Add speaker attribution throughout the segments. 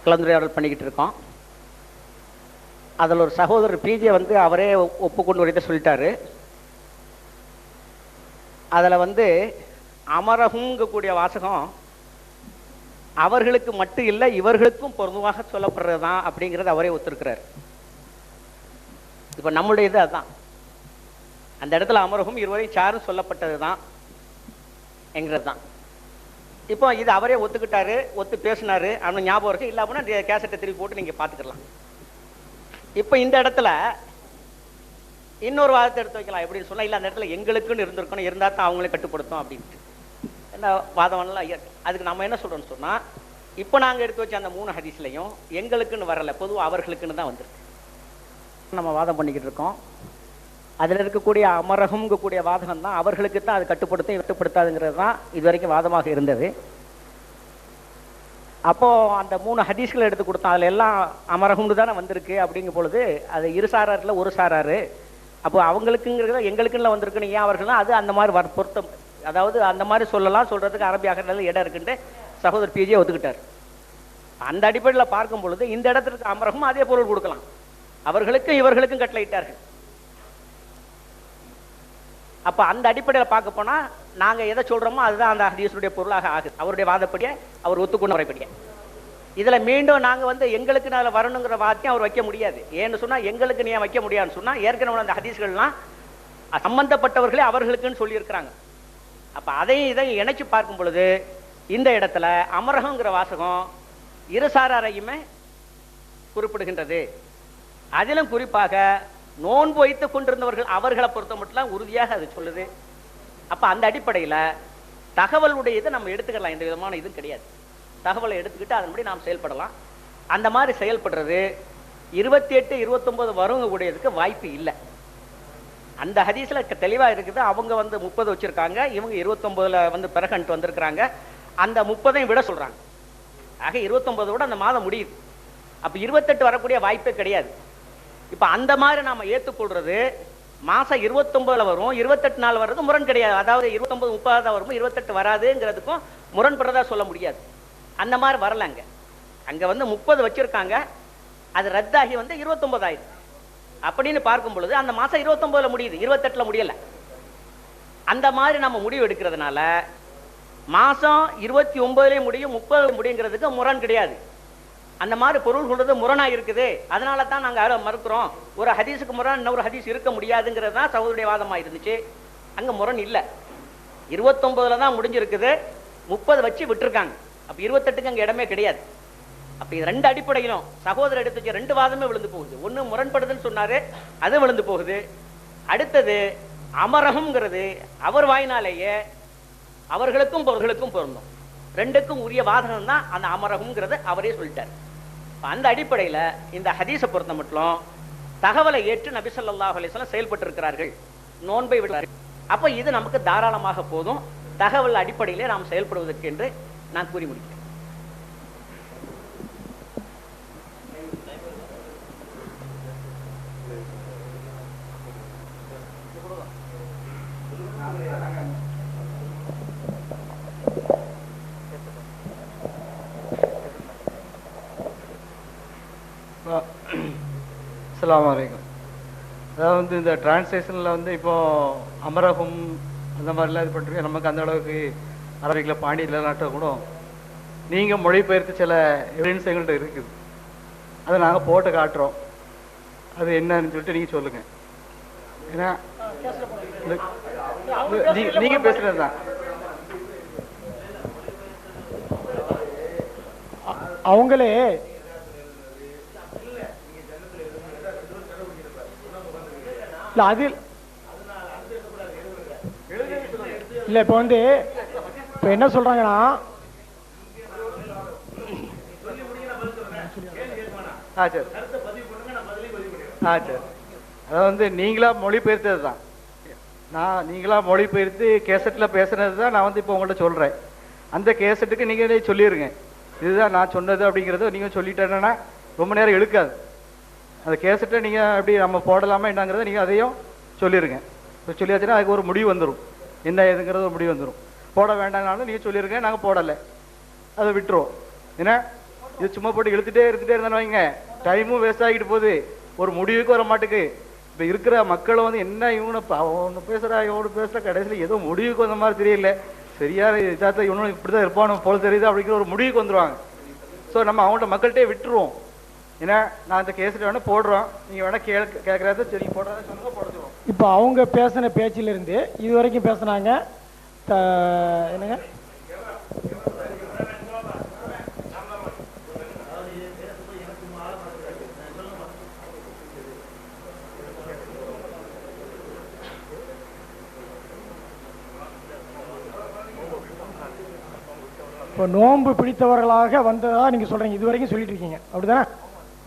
Speaker 1: கலந்துரையாடல் பண்ணிக்கிட்டு இருக்கோம். அதில் ஒரு சகோதரர் பிஜே அவரே ஒப்புக்கொண்டு வரைத்த சொல்லிட்டாரு. அதில் அமரகுங்கக்கூடிய வாசகம் அவர்களுக்கு மட்டும் இல்லை, இவர்களுக்கும் பொருந்துவாக சொல்லப்படுறது தான் அப்படிங்கிறது அவரே ஒத்துருக்கிறார். இப்போ நம்முடைய இது அதுதான். அந்த இடத்துல அமரகும் இருவரையும் சாரும் சொல்லப்பட்டது தான் என்கிறது தான். இப்போ இது அவரே ஒத்துக்கிட்டாரு, ஒத்து பேசினாரு. அவனு ஞாபகம் இருக்கு, இல்லை அப்படின்னா கேசட்டை திருப்பி போட்டு நீங்கள் பார்த்துக்கலாம். இப்போ இந்த இடத்துல இன்னொரு வாதத்தை எடுத்து வைக்கலாம். எப்படின்னு சொன்னால், இல்லை அந்த இடத்துல எங்களுக்குன்னு இருந்திருக்கணும், இருந்தால் தான் அவங்களே கட்டுப்படுத்தும் அப்படின்ட்டு என்ன வாதம்லாம். அதுக்கு நம்ம என்ன சொல்கிறோம்னு சொன்னால், இப்போ நாங்கள் எடுத்து வச்ச அந்த 3 ஹதீஸ்லையும் எங்களுக்குன்னு வரலை, பொதுவாக அவர்களுக்குன்னு தான் வந்திருக்கு. நம்ம வாதம் பண்ணிக்கிட்டு இருக்கோம். அதில் இருக்கக்கூடிய அமரகம்ங்கக்கூடிய வாதகம் தான் அவர்களுக்கு தான் அது கட்டுப்படுத்தும், கட்டுப்படுத்தாதுங்கிறது தான் இது வரைக்கும் வாதமாக இருந்தது. அப்போது அந்த 3 ஹதீஸ்களை எடுத்து கொடுத்தோம். அதில் எல்லாம் அமரகம்னு தானே வந்திருக்கு. அப்படிங்கும் பொழுது அது இரு சாராரில் ஒரு சாராரு. அப்போ அவங்களுக்குங்கிறத எங்களுக்குன்னு வந்திருக்குன்னு ஏன் அவர்கள்லாம் அது அந்த மாதிரி பொருத்தம், அதாவது அந்த மாதிரி சொல்லலாம், சொல்கிறதுக்கு அரபியாக இடம் இருக்குன்ட்டு சகோதரர் பிஜே ஒத்துக்கிட்டார். அந்த அடிப்படையில் பார்க்கும் பொழுது இந்த இடத்துக்கு அமரகம் அதே பொருள் கொடுக்கலாம். அவர்களுக்கும் இவர்களுக்கும் கட்டளையிட்டார்கள். அப்போ அந்த அடிப்படையில் பார்க்க போனால் நாங்கள் எதை சொல்கிறோமோ அதுதான் அந்த ஹதீஸுடைய பொருளாக ஆகுது. அவருடைய வாதப்படியே, அவர் ஒத்துக்கொண்ட முறைப்படியே. இதில் மீண்டும் நாங்கள் எங்களுக்கு அதில் வரணுங்கிற வார்த்தையும் அவர் வைக்க முடியாது. ஏன்னு சொன்னால், எங்களுக்கு நீ வைக்க முடியாதுன்னு சொன்னால், ஏற்கனவே அந்த ஹதீஸ்கள்லாம் சம்பந்தப்பட்டவர்களே அவர்களுக்குன்னு சொல்லியிருக்கிறாங்க. அப்போ அதையும் இதையும் இணைச்சு பார்க்கும் பொழுது இந்த இடத்துல அமரகங்கிற வாசகம் இருசாரையுமே குறிப்பிடுகின்றது. அதிலும் குறிப்பாக நோன்பு வைத்துக் கொண்டிருந்தவர்கள் அவர்களை பொறுத்த மட்டும் உறுதியாக அது சொல்லுது. அப்போ அந்த அடிப்படையில் தகவலுடைய இதை நம்ம எடுத்துக்கலாம். எந்த விதமான இதுவும் கிடையாது. தகவலை எடுத்துக்கிட்டு அதன்படி நாம் செயல்படலாம். அந்த மாதிரி செயல்படுறது 28, 29 வருங்கக்கூடியதுக்கு வாய்ப்பு இல்லை. அந்த ஹதீஸில் தெளிவாக இருக்குது. அவங்க 30 வச்சுருக்காங்க, இவங்க 29 பிறகன்ட்டு வந்திருக்கிறாங்க. அந்த 30ஐயும் விட சொல்கிறாங்க. ஆக 29 விட அந்த மாதம் முடியுது. அப்போ 28 வரக்கூடிய வாய்ப்பே கிடையாது. இப்போ அந்த மாதிரி நாம் ஏற்றுக்கொள்றது மாதம் 29 வரும், 28 நாள் வர்றது முரண் கிடையாது. அதாவது 29 30 வரும், 28 வராதுங்கிறதுக்கும் முரண்படுறதா சொல்ல முடியாது. அந்த மாதிரி வரலாங்க. அங்கே 30 வச்சுருக்காங்க, அது ரத்தாகி 29 ஆயிடுது. அப்படின்னு பார்க்கும் பொழுது அந்த மாதம் 29 முடியுது, 28 முடியலை. அந்த மாதிரி நம்ம முடிவு எடுக்கிறதுனால மாதம் 29 முடியும், 30 முடியுங்கிறதுக்கு முரண் கிடையாது. அந்த மாதிரி பொருள் சொல்றது முரணாக இருக்குது. அதனால தான் நாங்கள் மறுக்கிறோம். ஒரு ஹதீஸுக்கு முரண் இன்னொரு ஹதீஸ் இருக்க முடியாதுங்கிறது தான் சகோதரிய வாதமாக இருந்துச்சு. அங்கே முரண் இல்லை. 29 தான் முடிஞ்சிருக்குது, 30 வச்சு விட்டுருக்காங்க. அப்போ 28க்கு அங்கே இடமே கிடையாது. அப்போ இது 2 அடிப்படையிலும் சகோதரர் எடுத்து வச்ச 2 வாதமே விழுந்து போகுது. ஒன்று முரண்படுதுன்னு சொன்னாரு, அது விழுந்து போகுது. அடுத்தது அமரகம்ங்கிறது அவர் வாயினாலேயே அவர்களுக்கும் பொருள்களுக்கும் பொருந்தும். 2க்கும் உரிய வாதகம் தான் அந்த அமரகம்ங்கிறது அவரே சொல்லிட்டார். அந்த அடிப்படையில் இந்த ஹதீஸை பொறுத்த மட்டும் தகவலை ஏற்று நபி ஸல்லல்லாஹு அலைஹி வஸல்லம் செயல்பட்டு இருக்கிறார்கள், நோன்பை விடுறார்கள். அப்போ இது நமக்கு தாராளமாக போதும், தகவல் அடிப்படையிலே நாம் செயல்படுவதற்கு என்று நான் கூறி முடிக்கிறேன்.
Speaker 2: அஸ்ஸலாமு அலைக்கும். அதாவது இந்த டிரான்ஸ்லேஷனில் இப்போ அமரகம் அந்த மாதிரிலாம் இது பண்ணுறீங்க. நமக்கு அந்த அளவுக்கு அரபிக்கில் பாண்டியில் நாட்டை கூட நீங்கள் மொழிபெயர்த்து சில எவிடன்ஸ் எங்கள்கிட்ட இருக்குது. அதை நாங்கள் போட்டு காட்டுறோம். அது என்னன்னு சொல்லிட்டு நீங்கள் சொல்லுங்கள். ஏன்னா நீங்கள் பேசுகிறது தான்
Speaker 3: அவங்களே இல்லை. அது இல்லை. இப்போ இப்போ என்ன சொல்றாங்கன்னா,
Speaker 2: சரி சரி, அதாவது நீங்களா மொழிபெயர்த்தது தான். நீங்களா மொழிபெயர்த்து கேசட்டில் பேசுனது தான் நான் இப்போ உங்கள்கிட்ட சொல்கிறேன். அந்த கேசட்டுக்கு நீங்களே சொல்லிடுங்க, இதுதான் நான் சொன்னது அப்படிங்கிறத நீங்கள் சொல்லிட்டேன்னா ரொம்ப நேரம் இழுக்காது. அந்த கேசட்டை நீங்கள் எப்படி நம்ம போடலாமா என்னங்கிறத நீங்கள் அதையும் சொல்லிடுங்க. இப்போ சொல்லியாச்சுன்னா அதுக்கு ஒரு முடிவு வந்துடும், என்ன ஏதுங்கிறது ஒரு முடிவு வந்துடும். போட வேண்டாம்னாலும் நீங்கள் சொல்லிடுங்க, நாங்கள் போடலை. அதை விட்டுரும். ஏன்னா இது சும்மா போட்டு இழுத்துட்டே இருந்தானு வைங்க, டைமும் வேஸ்ட் ஆகிட்டு போகுது, ஒரு முடிவுக்கு வர மாட்டுக்கு. இப்போ இருக்கிற மக்களை வந்து என்ன இவனு ஒன்று பேசுகிறா இவனு பேசுகிற, கடைசியில் ஏதோ முடிவுக்கு வந்த மாதிரி தெரியல, சரியா இதாத்த இவனும் இப்படி தான் இருப்பானு போல தெரியுது அப்படிங்கிற ஒரு முடிவுக்கு வந்துடுவாங்க. ஸோ நம்ம அவங்கள்ட்ட மக்கள்கிட்டே விட்டுருவோம். ஏன்னா நான் இந்த கேஸில் வேணால் போடுறோம், நீங்கள் வேணால் கேட்குறத சரி போடுறத சொன்னா போடுறோம்.
Speaker 3: இப்போ அவங்க பேசின பேச்சிலிருந்து இது வரைக்கும் பேசுனாங்க என்னங்க, இப்போ நோன்பு பிடித்தவர்களாக வந்ததா நீங்க சொல்றீங்க, இது வரைக்கும் சொல்லிட்டு இருக்கீங்க அப்படிதானே?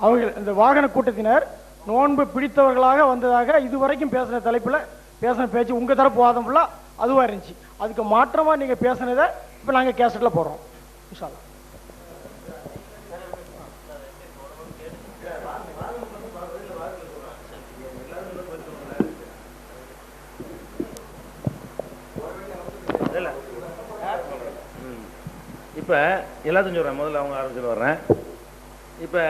Speaker 3: அவங்க இந்த வாகன கூட்டத்தினர் நோன்பு பிடித்தவர்களாக வந்ததாக இதுவரைக்கும் பேசின தலைப்புல பேசின பேச்சு உங்க தரப்பு வாதம் ஃபுல்லா அதுவா இருந்துச்சு. அதுக்கு மாற்றமா நீங்க பேசினதை இப்ப நாங்க கேசட்ல போடுறோம் இன்ஷா அல்லாஹ்.
Speaker 4: இப்போ எல்லாத்தையும் சொல்கிறேன், முதல்ல அவங்க ஆரம்பிச்சுட்டு வர்றேன். இப்போ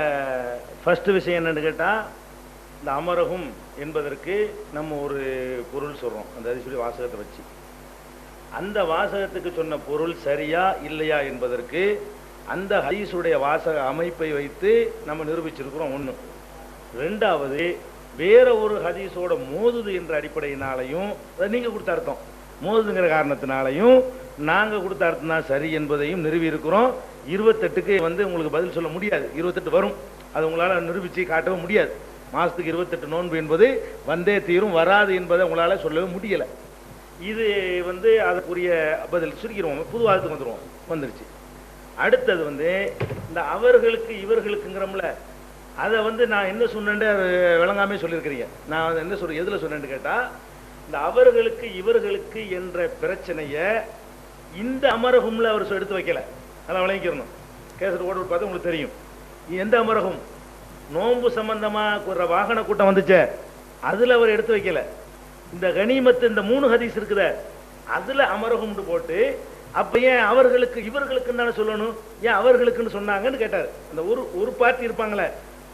Speaker 4: ஃபஸ்ட்டு விஷயம் என்னென்னு கேட்டால், இந்த அமரகும் என்பதற்கு நம்ம ஒரு பொருள் சொல்கிறோம், அந்த சொல்லி வாசகத்தை வச்சு. அந்த வாசகத்துக்கு சொன்ன பொருள் சரியா இல்லையா என்பதற்கு அந்த ஹதீஸுடைய வாசக அமைப்பை வைத்து நம்ம நிரூபிச்சிருக்கிறோம். ஒன்று. ரெண்டாவது, வேற ஒரு ஹதீஸோட மோதுது என்ற அடிப்படையினாலையும், அதை நீங்கள் கொடுத்த அர்த்தம் மோதுங்கிற காரணத்தினாலையும் நாங்கள் கொடுத்த அர்த்தம் தான் சரி என்பதையும் நிறுவி இருக்கிறோம். 28க்கு வந்து உங்களுக்கு பதில் சொல்ல முடியாது, 28 வரும், அது உங்களால் நிரூபித்து காட்டவும் முடியாது. மாதத்துக்கு 28 நோன்பு என்பது வந்தே தீரும், வராது என்பதை உங்களால் சொல்லவே முடியலை. இது வந்து அதுக்குரிய பதில் சுருக்கிடுவோம், புது வாதத்துக்கு வந்துடுவோம், வந்துருச்சு. அடுத்தது வந்து இந்த அவர்களுக்கு இவர்களுக்குங்கிறோம்ல, அதை வந்து நான் என்ன சொன்னேன்னு விளங்காமே சொல்லியிருக்கிறீங்க. நான் என்ன சொல்றேன், எதில் சொன்னேன்னு கேட்டால், இந்த அவர்களுக்கு இவர்களுக்கு என்ற பிரச்சனையை இந்த அமரகம்ல அவர் எடுத்து வைக்கல. அதெல்லாம் விளங்கிக்கிறணும். கேசட் ஓட்டு பார்த்து உங்களுக்கு தெரியும் எந்த அமரகம். நோன்பு சம்பந்தமா ஒரு வாகன கூட்டம் வந்துச்சே, அதுல அவர் எடுத்து வைக்கல. இந்த கனிமத்து இந்த 3 ஹதீஸ் இருக்குத, அதுல அமரகம் போட்டு, அப்ப ஏன் அவர்களுக்கு இவர்களுக்குன்னு தானே சொல்லணும், ஏன் அவர்களுக்குன்னு சொன்னாங்கன்னு கேட்டார். அந்த ஒரு பார்ட்டி இருப்பாங்களே,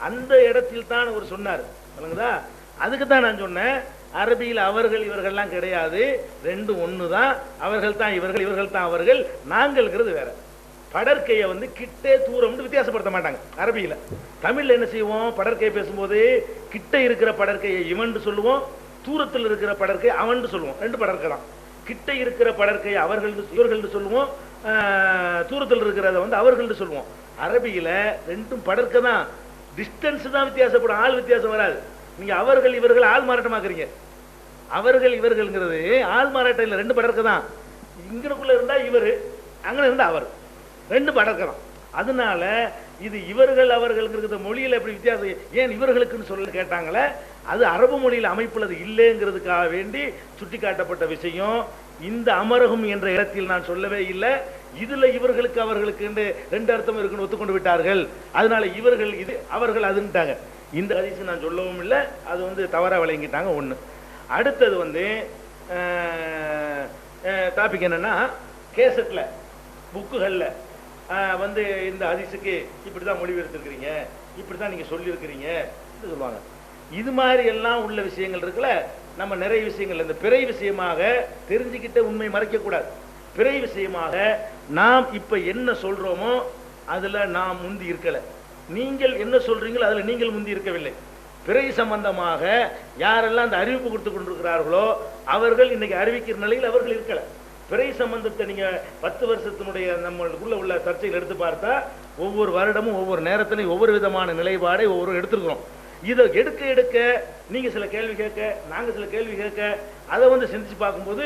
Speaker 4: அந்த இடத்தில் தான் அவர் சொன்னார். விளங்குதா? அதுக்கு தான் நான் சொன்னேன், அரபியில் அவர்கள் இவர்கள்லாம் கிடையாது, ரெண்டும் ஒன்று தான். அவர்கள் தான் இவர்கள், இவர்கள் தான் அவர்கள், நாங்கள்ங்கிறது வேற. படற்கையை வந்து கிட்டே தூரம்னு வித்தியாசப்படுத்த மாட்டாங்க அரபியில். தமிழில் என்ன செய்வோம், படற்கையை பேசும்போது கிட்ட இருக்கிற படற்கையை இவன் சொல்லுவோம், தூரத்தில் இருக்கிற படற்கை அவன் சொல்லுவோம். 2 படற்கை தான். கிட்ட இருக்கிற படற்கையை அவர்கள் இவர்கள் சொல்லுவோம், தூரத்தில் இருக்கிறத வந்து அவர்கள் சொல்லுவோம். அரபியில் 2 படற்கை தான், டிஸ்டன்ஸ் தான் வித்தியாசப்படும், ஆள் வித்தியாசம் வராது. நீங்க அவர்கள் இவர்கள் ஆள் மாறாட்டமாக்குறீங்க. அவர்கள் இவர்கள்ங்கிறது ஆள் மாறாட்டம் இல்லை, 2 படற்கை தான். இங்கனுக்குள்ள இருந்தா இவர், அங்க இருந்தா அவர், 2 படற்கை தான். அதனால இது இவர்கள் அவர்கள் மொழியில எப்படி வித்தியாசம், ஏன் இவர்களுக்குன்னு சொல்ல கேட்டாங்களே, அது அரபு மொழியில அமைப்புல அது இல்லைங்கிறதுக்காக வேண்டி சுட்டி காட்டப்பட்ட விஷயம். இந்த அமரகம் என்ற இடத்தில் நான் சொல்லவே இல்லை, இதுல இவர்களுக்கு அவர்களுக்கு 2 அர்த்தம் இருக்குன்னு ஒத்துக்கொண்டு விட்டார்கள். அதனால இவர்கள் இது அவர்கள் அதுன்ட்டாங்க. இந்த ஹதீஸ் நான் சொல்லவும் இல்லை, அது வந்து தவறா விளங்கிட்டாங்க. ஒன்று. அடுத்தது வந்து டாபிக் என்னன்னா, கேசட்ல புக்குகளில் வந்து இந்த ஹதீஸுக்கு இப்படி தான் மொழிபெயர்த்திருக்கிறீங்க, இப்படி தான் நீங்கள் சொல்லியிருக்கிறீங்க சொல்லுவாங்க. இது மாதிரி எல்லாம் உள்ள விஷயங்கள் இருக்குல்ல, நம்ம நிறைய விஷயங்கள் இந்த பிறை விஷயமாக தெரிஞ்சுக்கிட்ட உண்மை மறைக்கக்கூடாது. பிறை விஷயமாக நாம் இப்போ என்ன சொல்கிறோமோ அதில் நாம் முந்தி இருக்கலை, நீங்கள் என்ன சொல்றீங்களோ அதில் நீங்கள் முந்தி இருக்கவில்லை. பிறை சம்பந்தமாக யாரெல்லாம் அந்த அறிவிப்பு கொடுத்து கொண்டிருக்கிறார்களோ அவர்கள் இன்னைக்கு அறிவிக்கிற நிலையில் அவர்கள் இருக்கல. பிறை சம்பந்தத்தை நீங்க 10 வருஷத்தினுடைய நம்மளுக்குள்ள உள்ள சர்ச்சைகள் எடுத்து பார்த்தா, ஒவ்வொரு வருடமும் ஒவ்வொரு நேரத்திலையும் ஒவ்வொரு விதமான நிலைப்பாடை ஒவ்வொரு எடுத்துருக்கிறோம். இதை எடுக்க எடுக்க நீங்க சில கேள்வி கேட்க, நாங்க சில கேள்வி கேட்க, அதை வந்து சிந்திச்சு பார்க்கும்போது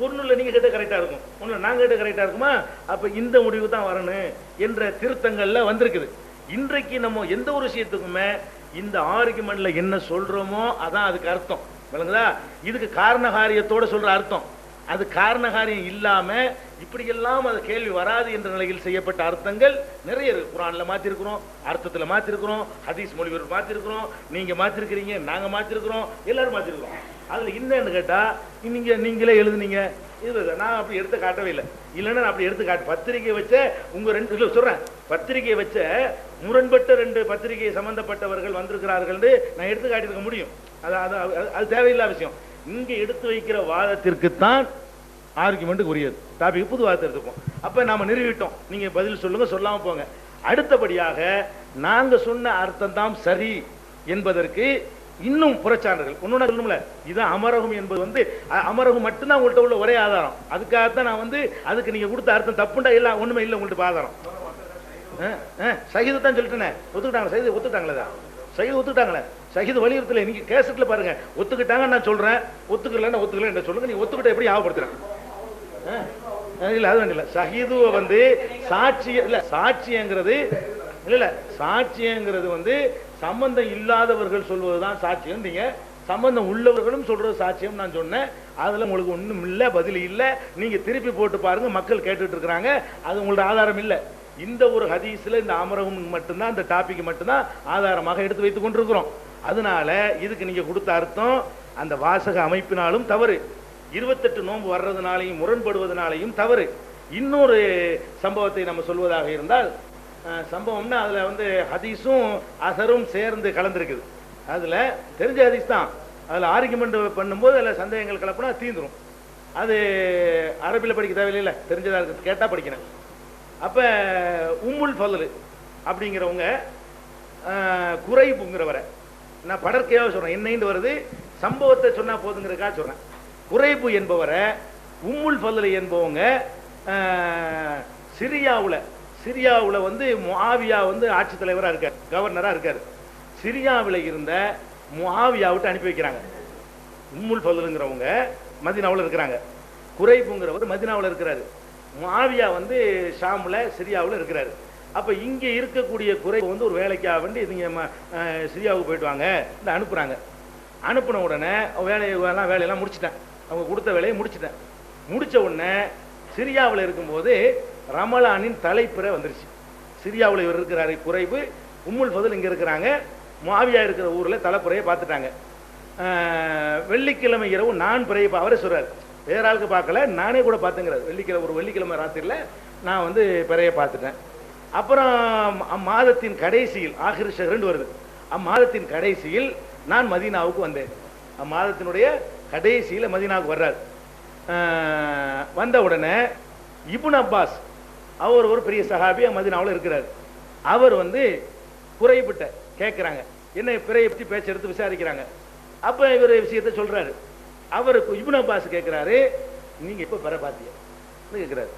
Speaker 4: ஒன்றுல நீங்க கேட்ட கரெக்டா இருக்கும், ஒன்றுல நாங்க கேட்ட கரெக்டா இருக்குமா, அப்ப இந்த முடிவு தான் வரணும் என்ற திருத்தங்கள்ல வந்திருக்குது. இன்றைக்கு நம்ம எந்த ஒரு விஷயத்துக்குமே இந்த ஆர்குமெண்ட்ல என்ன சொல்றோமோ அதான் அதுக்கு அர்த்தம். விளங்குதா? இதுக்கு காரணகாரியத்தோட சொல்ற அர்த்தம். அது காரணகாரியம் இல்லாம இப்படியெல்லாம் அது கேள்வி வராது என்ற நிலையில் செய்யப்பட்ட அர்த்தங்கள் நிறைய இருக்கு. குர்ஆன்ல மாத்திருக்கிறோம், அர்த்தத்துல மாத்திருக்கிறோம், ஹதீஸ் மொழிபெயர்ப்பு மாத்திருக்கிறோம், நீங்க மாத்திருக்கிறீங்க, நாங்க மாத்திருக்கிறோம், எல்லாரும் மாத்திருக்கிறோம். அதுல என்னன்னு கேட்டா நீங்களே எழுதுனீங்க, இது நான் அப்படி எடுத்து காட்டவே இல்லை. இல்லைன்னா நான் அப்படி எடுத்து காட்டு பத்திரிகை வச்ச உங்க ரெண்டு இல்ல சொல்றேன், பத்திரிகை வச்ச முரண்பட்ட 2 பத்திரிகை சம்பந்தப்பட்டவர்கள் வந்திருக்கிறார்கள் நான் எடுத்து காட்டியிருக்க முடியும். அது தேவையில்லாத விஷயம். இங்க எடுத்து வைக்கிற வாதத்திற்குத்தான் ஆர்குமெண்ட் உரியது. டாபிக் புது வார்த்தை எடுத்துப்போம். அப்ப நாம நிறுவிட்டோம், நீங்க பதில் சொல்லுங்க, சொல்லாம போங்க. அடுத்தபடியாக நாங்க சொன்ன அர்த்தம் தான் சரி என்பதற்கு இன்னும் புறச்சான்றுகள் ஒன்னொன்னு சொல்லணும்ல. இதுதான் அமரகம் என்பது அமரகம் மட்டும்தான் உங்கள்கிட்ட உள்ள ஒரே ஆதாரம். அதுக்காகத்தான் நான் அதுக்கு நீங்க கொடுத்த அர்த்தம் தப்புண்டா இல்ல ஒண்ணுமே இல்லை உங்கள்கிட்ட ஆதாரம். சஹீது தான் சொல்லிட்டேனே, ஒத்துக்கிட்டாங்க. சஹீது ஒத்துக்கிட்டாங்களே, சஹீது ஒத்துக்கிட்டாங்களே. சஹீது வலியுறுத்தல. நீங்க கேசட்ல பாருங்க, ஒத்துக்கிட்டாங்க நான் சொல்றேன், ஒத்துக்கலன்னா ஒத்துக்கல சொல்லுங்க. நீங்க ஒத்துக்கிட்ட எப்படி ஆவப்படுத்துறேன் இல்ல, அது வேண்டிய சஹீது சாட்சி இல்ல, சாட்சியங்கிறது இல்ல, சாட்சியங்கிறது சம்பந்தம் இல்லாதவர்கள் சொல்வதுதான் சாட்சியம். நீங்க சம்பந்தம் உள்ளவர்களும் சொல்றது சாட்சியம் நான் சொன்னேன். அதுல உங்களுக்கு ஒண்ணும் இல்ல, பதில் இல்ல. நீங்க திருப்பி போட்டு பாருங்க, மக்கள் கேட்டுட்டு இருக்கிறாங்க. அது உங்களோட ஆதாரம் இல்ல. இந்த ஒரு ஹதீஸ்ல இந்த அமரகம் மட்டும்தான், இந்த டாபிக் மட்டும்தான் ஆதாரமாக எடுத்து வைத்துக் கொண்டிருக்கிறோம். அதனால இதுக்கு நீங்க கொடுத்த அர்த்தம் அந்த வாசக அமைப்பினாலும் தவறு, 28 நோன்பு வர்றதுனாலையும் முரண்படுவதனாலையும் தவறு. இன்னொரு சம்பவத்தை நம்ம சொல்வதாக இருந்தால், சம்பவம்னா அதுல ஹதீஸும் அசரும் சேர்ந்து கலந்துருக்குது. அதுல தெரிஞ்ச ஹதீஸ் தான், அதுல ஆர்குமெண்ட் பண்ணும்போது அதுல சந்தேகங்கள் கலப்புனா தீந்துரும். அது அரபில படிக்க தேவையில்லை, தெரிஞ்சதா இருக்கு, கேட்டா படிக்கணும். அப்ப உம்முல் ஃபதுல் அப்படிங்கிறவங்க குறைபுங்கிறவரை நான் படற்கையாக சொல்றேன், என்னைன்னு வருது, சம்பவத்தை சொன்னா போதுங்கிறதுக்காக சொல்றேன். குறைபு என்பவரை உம்முல் ஃபதுல் என்பவங்க சிரியாவுல முஆவியா ஆட்சித்தலைவரா இருக்காரு, கவர்னரா இருக்காரு. சிரியாவில் இருந்த முஆவியா விட்டு அனுப்பி வைக்கிறாங்க. உம்முல் ஃபதுல்ங்கிறவங்க மதீனாவுல இருக்கிறாங்க, குறைபுங்கிறவர் மதீனாவுல இருக்கிறாரு, முஆவியா ஷாம்ல சிரியாவுல இருக்கிறாரு. அப்ப இங்க இருக்கக்கூடிய குறைபு ஒரு வேலைக்காக வேண்டி நீங்க சிரியாவுக்கு போயிட்டு வாங்க அனுப்புறாங்க. அனுப்பின உடனே வேலையெல்லாம் முடிச்சிட்டேன், அவங்க கொடுத்த வேலையை முடிச்சிட்டேன். முடிச்ச உடனே சிரியாவில் இருக்கும்போது ரமலானின் தலைப்பிறை வந்துருச்சு. சிரியாவில் இவர் இருக்கிறாரு குறைபு, உம்முல் ஃபதுல் இங்க இருக்கிறாங்க, முஆவியா இருக்கிற ஊர்ல தலைப்புறையை பார்த்துட்டாங்க. வெள்ளிக்கிழமை இரவு நான் பிறையை அவரே சொல்றாரு, வேற ஆளுக்கு பார்க்கல, நானே கூட பார்த்துங்கிறார். வெள்ளிக்கிழமை ராத்திரில நான் பிறையை பார்த்துட்டேன். அப்புறம் அம்மாதத்தின் கடைசியில் ஆகிர் ஷஹ்ரன் வருது, அம்மாதத்தின் கடைசியில் நான் மதீனாவுக்கு வந்தேன். அம்மாதத்தினுடைய கடைசியில மதீனாவுக்கு வர்றார். வந்த உடனே இப்னு அப்பாஸ் அவர் ஒரு பெரிய சஹாபி மதீனாவுல இருக்கிறார். அவர் குறைபிட்ட கேட்கிறாங்க, என்ன பிறையை பற்றி பேச்ச எடுத்து விசாரிக்கிறாங்க. அப்ப இவர் விஷயத்தை சொல்றாரு. அவருக்கு இப்னு அப்பாஸ் கேட்கிறாரு, நீங்க இப்ப பிறை பாத்தியா கேட்கிறாரு.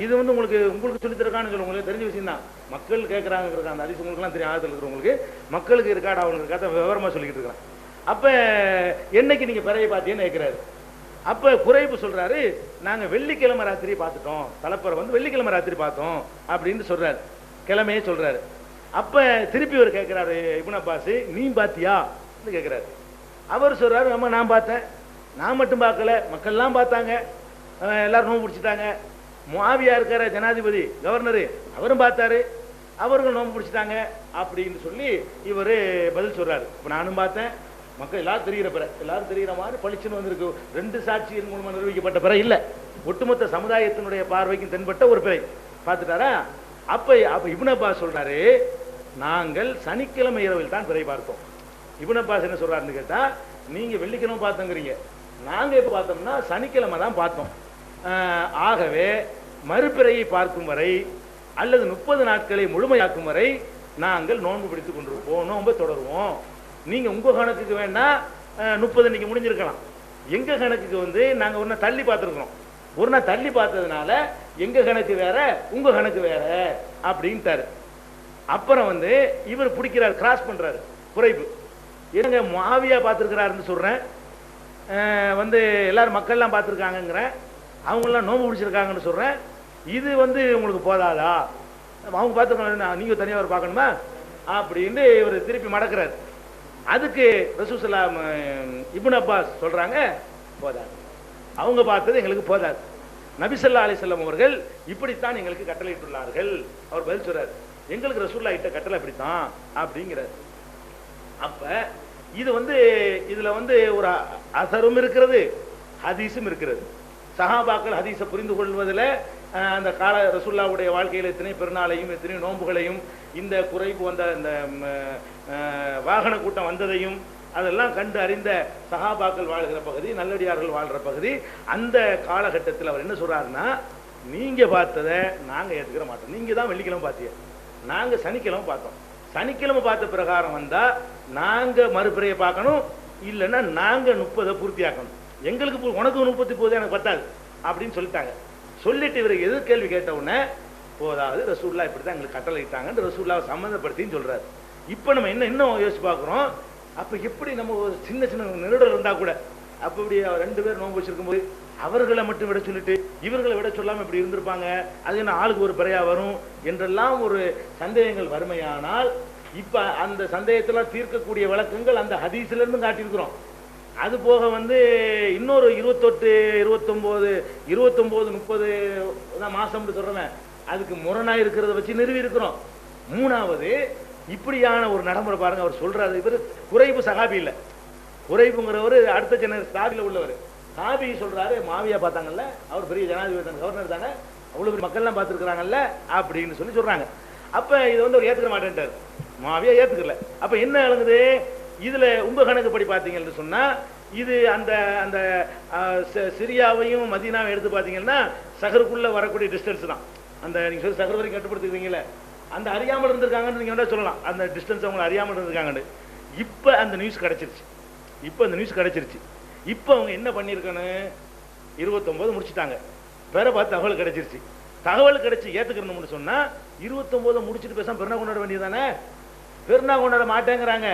Speaker 4: இது உங்களுக்கு சொல்லித்தரக்கான்னு சொல்ல, உங்களுக்கு தெரிஞ்ச விஷயம் தான். மக்கள் கேட்கறாங்க, அந்த ஹதீஸ் உங்களுக்கு எல்லாம் தெரியும், ஆயத்தில் இருக்கிறவங்களுக்கு மக்களுக்கு இருக்காடா அவங்களுக்கு கதை விவரமா சொல்லிக்கிட்டு இருக்கிறான். அப்ப என்னைக்கு நீங்க பிறையை பார்த்தீங்கன்னு கேட்கிறாரு. அப்ப குறைபு சொல்றாரு, நாங்க வெள்ளிக்கிழமை ராத்திரி பார்த்துட்டோம், தலைப்பறை வெள்ளிக்கிழமை ராத்திரி பார்த்தோம் அப்படின்னு சொல்றாரு, கிழமையே சொல்றாரு. அப்ப திருப்பி அவர் கேட்கிறாரு, இப்னு அப்பாஸ் நீ பாத்தியா கேட்கிறாரு. அவர் சொல்றாரு, ஆமா நான் பார்த்தேன், நான் மட்டும் பார்க்கல, மக்கள்லாம் பார்த்தாங்க, எல்லாரும் நோம்பு பிடிச்சிட்டாங்க. முஆவியா இருக்கிற ஜனாதிபதி கவர்னரு அவரும் பார்த்தாரு, அவர்கள் நோம்பு பிடிச்சிட்டாங்க அப்படின்னு சொல்லி இவரு பதில் சொல்றாரு. இப்ப நானும் பார்த்தேன், மக்கள் எல்லாரும் தெரிகிற பிறை, எல்லாரும் தெரிகிற மாதிரி பளிச்சுன்னு வந்திருக்கு. 2 சாட்சியின் மூலமா நிரூபிக்கப்பட்ட பிறை இல்ல, ஒட்டுமொத்த சமுதாயத்தினுடைய பார்வைக்கும் தென்பட்ட ஒரு பிறை பார்த்துட்டாரா. அப்ப இப்னு அப்பாஸ் சொல்றாரு, நாங்கள் சனிக்கிழமை இரவில் தான் பிறை பார்த்தோம். இப்னு அப்பாஸ் என்ன சொல்றாருன்னு கேட்டா, நீங்க வெள்ளிக்கிழமை பார்த்தோங்கிறீங்க, நாங்க எப்ப பார்த்தோம்னா சனிக்கிழமை தான் பார்த்தோம். ஆகவே மறுபிறையை பார்க்கும் வரை அல்லது 30 நாட்களை முழுமையாக்கும் வரை நாங்கள் நோன்பு பிடித்துக் கொண்டிருப்போம், நோன்பை தொடருவோம். நீங்க உங்க கணக்குக்கு வேணா 30 இன்னைக்கு முடிஞ்சிருக்கலாம், எங்க கணக்குக்கு நாங்க ஒரு நாள் தள்ளி பார்த்துருக்கிறோம். ஒரு நாள் தள்ளி பார்த்ததுனால எங்க கணக்கு வேற உங்க கணக்கு வேற அப்படின்ட்டாரு. அப்புறம் இவர் பிடிக்கிறார், கிராஸ் பண்றாரு குறைபு. என்னங்க முஆவியா பார்த்திருக்கிறாருன்னு சொல்றேன், எல்லாரும் மக்கள்லாம் பார்த்துருக்காங்கிறேன், அவங்கெல்லாம் நோம்பு பிடிச்சிருக்காங்கன்னு சொல்றேன், இது உங்களுக்கு போதாதா, அவங்க பார்த்துருக்காங்க, நீங்க தனியாக அவர் பார்க்கணுமா அப்படின்னு இவர் திருப்பி மடக்கிறார். அதுக்கு ரசூல் ஸல்லல்லாஹு இப்னு அப்பாஸ் சொல்றாங்க, போதாது, அவங்க பார்த்தது எங்களுக்கு போதாது, நபி ஸல்லல்லாஹு அலைஹி வஸல்லம் அவர்கள் இப்படித்தான் எங்களுக்கு கட்டளையிட்டுள்ளார்கள். அவர் பதில் சொல்றார், எங்களுக்கு ரசூலுல்லாஹ் இட்ட கட்டளை இப்படித்தான் அப்படிங்கிறார். அப்ப இது இதுல ஒரு அசரும் இருக்கிறது, ஹதீஸும் இருக்கிறது. சஹாபாக்கள் ஹதீஸை புரிந்து கொள்வதில் அந்த கால ரசூலுல்லாஹ்வுடைய வாழ்க்கையில் எத்தனை பெருநாளையும் எத்தனை நோன்புகளையும் இந்த குறைப்பு வந்த இந்த வாகன கூட்டம் வந்ததையும் அதெல்லாம் கண்டு அறிந்த சஹாபாக்கள் வாழ்கிற பகுதி, நல்லடியார்கள் வாழ்கிற பகுதி. அந்த காலகட்டத்தில் அவர் என்ன சொல்றாருன்னா, நீங்க பார்த்ததை நாங்க ஏற்றுக்கிற மாட்டோம். நீங்க தான் வெள்ளிக்கிழமை பார்த்தீங்க, நாங்க சனிக்கிழமை பார்த்தோம். சனிக்கிழமை பார்த்த பிரகாரம் வந்தா நாங்க மறுபிறையை பார்க்கணும், இல்லைன்னா நாங்க 30 பூர்த்தியாக்கணும். எங்களுக்கு உனக்கு 30 போது எனக்கு பத்தாது அப்படின்னு சொல்லிட்டாங்க. சொல்லிட்டு இவருக்கு எது கேள்வி கேட்ட உடனே போதாவது ரசூலுல்லாஹ் இப்படிதான் எங்களுக்கு கட்டளை இட்டாங்க ரசூலுல்லாஹ் சம்மந்தப்படுத்தின்னு சொல்றாரு. இப்ப நம்ம இன்னும் யோசிச்சு பார்க்கிறோம். அப்ப எப்படி நம்ம ஒரு சின்ன சின்ன நெருடல் இருந்தா கூட அப்ப இப்படி 2 பேர் நோன்பு வச்சிருக்கும் போது அவர்களை மட்டும் விட சொல்லிட்டு இவர்களை விட சொல்லாம இப்படி இருந்திருப்பாங்க, அது என்ன ஆளுக்கு ஒரு பிறையா வரும் என்றெல்லாம் ஒரு சந்தேகங்கள் வறுமையானால் இப்ப அந்த சந்தேகத்தெல்லாம் தீர்க்கக்கூடிய விளக்கங்கள் அந்த ஹதீஸ்ல இருந்து காட்டியிருக்கிறோம். அது போக இன்னொரு 28, 29, 30 மாசம் சொல்றேன், அதுக்கு முரணா இருக்கிறத வச்சு நிறுவி இருக்கிறோம். 3வது இப்படியான ஒரு நடைமுறை பாருங்க. அவர் சொல்றாரு, இவர் குறைப்பு சஹாபி இல்ல, குறைப்புங்கிறவர் அடுத்த ஜெனரேஷன் சாபில உள்ளவர். சாபி சொல்றாரு, மாவியா பார்த்தாங்கல்ல, அவர் பெரிய ஜனாதிபதி கவர்னர் தானே, அவ்வளவு பெரிய மக்கள்லாம் பார்த்துருக்காங்கல்ல அப்படின்னு சொல்றாங்க. அப்ப இதை அவர் ஏத்துக்க மாட்டேன்ட்டார், மாவியா ஏத்துக்கல. அப்ப என்ன விளங்குது இதுல? உங்க கணக்குப்படி பாத்தீங்கன்னு சொன்னா இது அந்த அந்த சிரியாவையும் மதீனாவையும் எடுத்து பாத்தீங்கன்னா சஹருக்குள்ள வரக்கூடிய டிஸ்டன்ஸ் தான். அந்த நீங்க சொல்லி சஹர் வரைக்கும் கட்டுப்படுத்துறீங்களே, அந்த அறியாமல் இருந்திருக்காங்கன்னு நீங்க என்ன சொல்லலாம், அந்த டிஸ்டன்ஸ் அவங்க அறியாமல் இருந்திருக்காங்கன்னு. இப்ப அந்த நியூஸ் கிடைச்சிருச்சு, இப்ப அவங்க என்ன பண்ணிருக்கணும், 29 முடிச்சுட்டாங்க, வேற பார்த்து தகவல் கிடைச்சிருச்சு. தகவல் கிடைச்சி ஏத்துக்கணும்னு சொன்னா 29 முடிச்சுட்டு பேசாம பெருநா கொண்டாட வேண்டியதானே. பெருநா கொண்டாட மாட்டேங்கிறாங்க.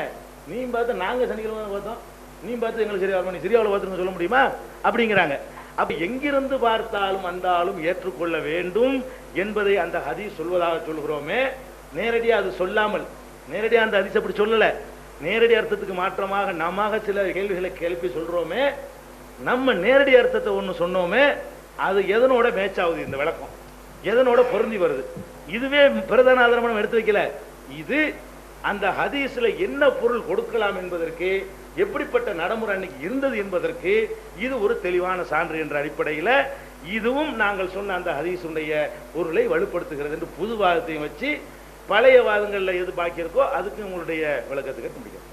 Speaker 4: நீ பார்த்து நாங்க சனிக்கிழமை பார்த்தோம், நீ பார்த்து எங்களுக்கு சரியா நீ சிரியாவில் பார்த்துன்னு சொல்ல முடியுமா அப்படிங்கிறாங்க. அப்ப எங்கிருந்து பார்த்தாலும் வந்தாலும் ஏற்றுக்கொள்ள வேண்டும் என்பதை அந்த ஹதீஸ் சொல்வதாக சொல்கிறோமே, நேரடியாக அது சொல்லாமல், நேரடியாக அந்த ஹதீஸ் அப்படி சொல்லல, நேரடி அர்த்தத்துக்கு மாற்றமாக நாம சில கேள்விகளை கேள்வி சொல்றோமே, நம்ம நேரடி அர்த்தத்தை ஒண்ணு சொன்னோமே, அது எதனோட மேட்ச் ஆகுது, இந்த விளக்கம் எதனோட பொருந்தி வருது. இதுவே பிரதான ஆதாரம் எடுத்து வைக்கல, இது அந்த ஹதீஸ்ல என்ன பொருள் கொடுக்கலாம் என்பதற்கு, எப்படிப்பட்ட நடைமுறை அன்னைக்கு இருந்தது என்பதற்கு இது ஒரு தெளிவான சான்று என்ற அடிப்படையில் இதுவும் நாங்கள் சொன்ன அந்த ஹதீஸுடைய பொருளை வலுப்படுத்துகிறது என்று புது வாதத்தையும் வச்சு பழைய வாதங்கள்ல எது பாக்கி இருக்கோ அதுக்கு உங்களுடைய விளக்கத்துக்கு முடியும்.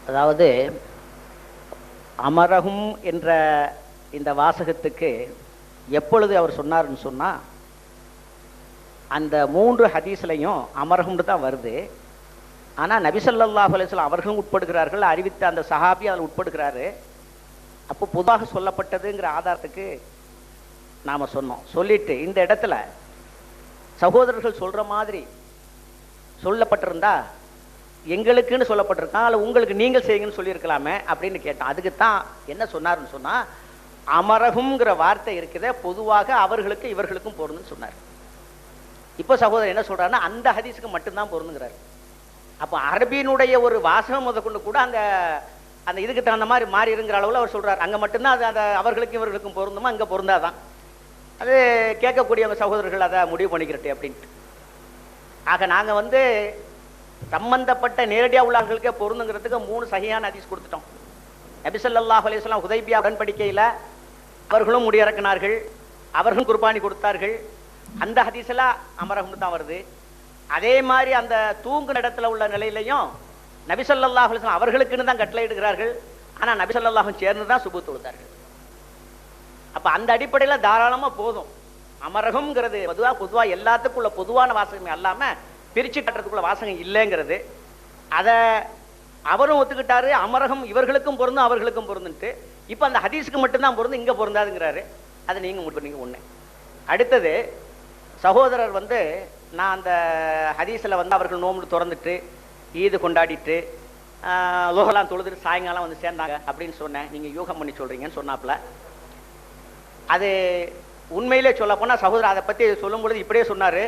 Speaker 1: அதாவது அமரகும் என்ற இந்த வாசகத்துக்கு எப்பொழுது அவர் சொன்னார்னு சொன்னா, அந்த 3 ஹதீஸ்லையும் அமரகும்னு தான் வருது. ஆனால் நபி ஸல்லல்லாஹு அலைஹி வஸல்லம் அவர்களும் உட்படுகிறார்கள், அறிவித்த அந்த சஹாபி அதில் உட்படுகிறாரு. அப்போ பொதுவாக சொல்லப்பட்டதுங்கிற ஆதாரத்துக்கு நாம் சொன்னோம். சொல்லிட்டு இந்த இடத்துல சகோதரர்கள் சொல்ற மாதிரி சொல்லப்பட்டிருந்தா எங்களுக்குன்னு சொல்லப்பட்டிருக்கான், அல்ல உங்களுக்கு நீங்கள் செய்யுங்கன்னு சொல்லியிருக்கலாமே அப்படின்னு கேட்டான். அதுக்கு தான் என்ன சொன்னார்னு சொன்னா, அமரகும்ங்கிற வார்த்தை இருக்குதே பொதுவாக அவர்களுக்கு இவர்களுக்கும் பொருந்துன்னு சொன்னார். இப்போ சகோதரர் என்ன சொல்றாருன்னா, அந்த ஹதீஸுக்கு மட்டும்தான் பொருந்துங்கிறார். அப்போ அரபியினுடைய ஒரு வாசகம் முதற்கொண்டு கூட அந்த அந்த இதுக்கு தகுந்த மாதிரி மாறி இருங்கிற அளவில் அவர் சொல்றார். அங்கே மட்டும்தான் அது அந்த அவர்களுக்கும் இவர்களுக்கும் பொருந்துமா, அங்கே பொருந்தாதான். அது கேட்கக்கூடியவங்க சகோதரர்கள் அதை முடிவு பண்ணிக்கிறட்டு அப்படின்ட்டு. ஆக நாங்கள் சம்பந்தப்பட்ட நேரடியாக உள்ளவர்களுக்கே பொருந்துங்கிறதுக்கு 3 சஹீஹான ஹதீஸ் கொடுத்துட்டோம். நபி ஸல்லல்லாஹு அலைஹி வஸல்லம் ஹுதைபியா உடன்படிக்கையில் அவர்களும் முடியிறக்கினார்கள், அவர்களும் குர்பானி கொடுத்தார்கள். அந்த ஹதீஸ்ல அமரகம் தான் வருது. அதே மாதிரி அந்த தூங்கு இடத்துல உள்ள நிலையிலையும் நபி ஸல்லல்லாஹு அலைஹி வஸல்லம் அவர்களுக்குன்னு தான் கட்டளை இடுகிறார்கள், ஆனா நபி ஸல்லல்லாஹு சேர்ந்து தான் சுபூத் கொடுத்தார்கள். அப்ப அந்த அடிப்படையில் தாராளமா போதும். அமரகம்ங்கிறது பொதுவா எல்லாத்துக்குள்ள பொதுவான வாசகம் அல்லாம பிரிச்சு காட்டுறதுக்குள்ள வாசகம் இல்லைங்கிறது. அதை அவரும் ஒத்துக்கிட்டாரு, அமரகம் இவர்களுக்கும் பொருந்தும் அவர்களுக்கும் பொருந்துன்ட்டு. இப்ப அந்த ஹதீஸுக்கு மட்டும்தான் பொருந்து, இங்க பொருந்தாதுங்கிறாரு. அதை நீங்க முடிவு பண்ணீங்க ஒண்ணு. அடுத்தது சகோதரர் நான் அந்த ஹதீஸ்ல அவர்கள் நோம்பு திறந்துட்டு ஈது கொண்டாடிட்டு லோகலாம் தொழுதுட்டு சாயங்காலம் சேர்ந்தாங்க அப்படின்னு சொன்னேன். நீங்க யூகம் பண்ணி சொல்றீங்கன்னு சொன்னாப்புல. அது உண்மையிலே சொல்ல போனா சகோதரர் அதை பத்தி சொல்லும் பொழுது இப்படியே சொன்னாரு,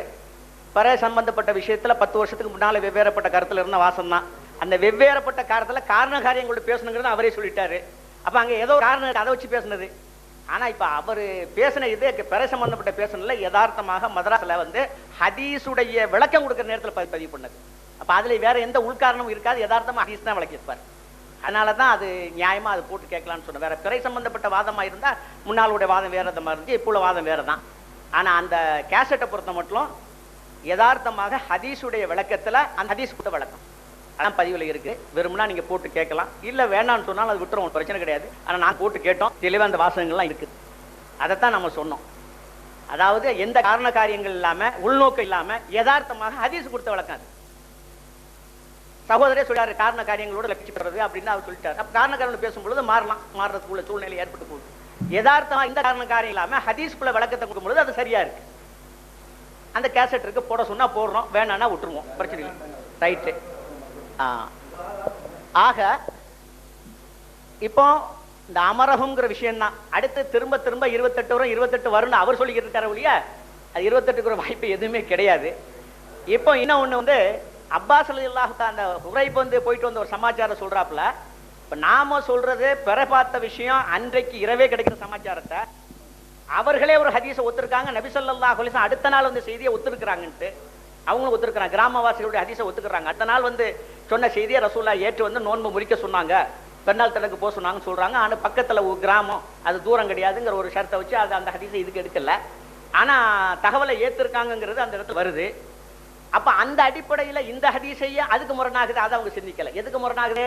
Speaker 1: பிற சம்பந்தப்பட்ட விஷயத்துல 10 வருஷத்துக்கு முன்னால வெவ்வேறப்பட்ட கருத்துல இருந்த வாசம் தான். அந்த வெவ்வேறப்பட்ட காரணத்துல காரண காரியங்களோட பேசணுங்கிறது அவரே சொல்லிட்டாரு. அப்ப அங்க ஏதோ காரணம் இருக்கு, அதை வச்சு பேசுனது. ஆனா இப்ப அவரு பேசின இது பிற சம்பந்தப்பட்ட பேசணும்ல, யதார்த்தமாக மதராஸ்ல வந்து ஹதீஸுடைய விளக்கம் கொடுக்கிற நேரத்துல பதிவு பண்ணது. அப்ப அதுல வேற எந்த உள்காரணமும் இருக்காது, யதார்த்தமா ஹதீஸ் தான் விளக்கியிருப்பார். அதனாலதான் அது நியாயமா அது போட்டு கேட்கலாம்னு சொன்ன. வேற பிறை சம்பந்தப்பட்ட வாதமா இருந்தா முன்னாளுடைய வாதம் வேற மாதிரி இருந்துச்சு, இப்போ உள்ள வாதம் வேறதான். ஆனா அந்த கேசட்டை பொறுத்த மட்டும் யதார்த்தமாக ஹதீஸுடைய விளக்கத்துல அந்த ஹதீஸ் கொடுத்த விளக்கம் அதான் பதிவுல இருக்கு. வெறும்னா நீங்க போட்டு கேட்கலாம், இல்ல வேண்டாம்னு சொன்னாலும் அது விட்டுரும், பிரச்சனை கிடையாது. ஆனா நான் போட்டு கேட்டோம், தெளிவா அந்த வாசகங்கள்லாம் இருக்குது. அதைத்தான் நம்ம சொன்னோம். அதாவது எந்த காரண காரியங்கள் இல்லாம உள்நோக்கம் இல்லாம யதார்த்தமாக ஹதீஸ் கொடுத்த விளக்கம் அது. சகோதரே சொல்றாரு காரண காரியங்களோட லட்சியம் பெறது அப்படின்னு அவர் சொல்லிட்டாரு. அப்ப காரண காரணம் பேசும்பொழுது மாறலாம், மாறுறதுக்குள்ள சூழ்நிலை ஏற்பட்டு போகுது. யதார்த்தமா இந்த காரண காரியம் இல்லாம ஹதீஸ்குள்ள விளக்கத்தை கொடுக்கும் பொழுது அது சரியா இருக்கு. அந்த கேசட் இருக்கு, போட சொன்னா போடுறோம், வேணான்னா விட்டுருவோம், பிரச்சனை இல்லை. ரைட்டு. ஆக இப்போ இந்த அமரகம்ங்கிற விஷயம் தான். அடுத்து திரும்ப திரும்ப 28 வரும் 28 வரும்னு அவர் சொல்லிக்கிட்டு இருக்காரு ஒழிய அது 28க்கு வாய்ப்பு எதுவுமே கிடையாது. இப்போ இன்னும் ஒண்ணு வந்து அப்பாஸ் ரலியல்லாஹு தஆலா அந்த ஹுரைப் வந்து போயிட்டு வந்த ஒரு சமாச்சாரம் சொல்றாப்புல. இப்ப நாம சொல்றது பெற பார்த்த விஷயம் அன்றைக்கு இரவே கிடைக்கிற சமாச்சாரத்தை அவர்களே ஒரு ஹதீஸை ஒத்துருக்காங்க. நபி ஸல்லல்லாஹு அலைஹி வஸல்லம் அடுத்த நாள் வந்து செய்தியை ஒத்துருக்காங்கன்ட்டு அவங்களும் ஒத்துருக்காங்க. கிராமவாசிகளுடைய ஹதீஸை ஒத்துக்கிறாங்க. அடுத்த நாள் வந்து சொன்ன செய்தியை ரசூலுல்லாஹ் ஏற்று வந்து நோன்பு முறிக்க சொன்னாங்க, பெருநாள் தனக்கு போக சொன்னாங்கன்னு சொல்றாங்க. ஆனா பக்கத்துல ஒரு கிராமம், அது தூரம் கிடையாதுங்கிற ஒரு ஷரத்தை வச்சு அது அந்த ஹதீஸை இதுக்கு எடுக்கல. ஆனா தகவலை ஏத்திருக்காங்கிறது அந்த இடத்துல வருது. அப்ப அந்த அடிப்படையில இந்த ஹதீஸையே அதுக்கு முரணாகுது, அதை அவங்க சிந்திக்கல. எதுக்கு முரணாகுது?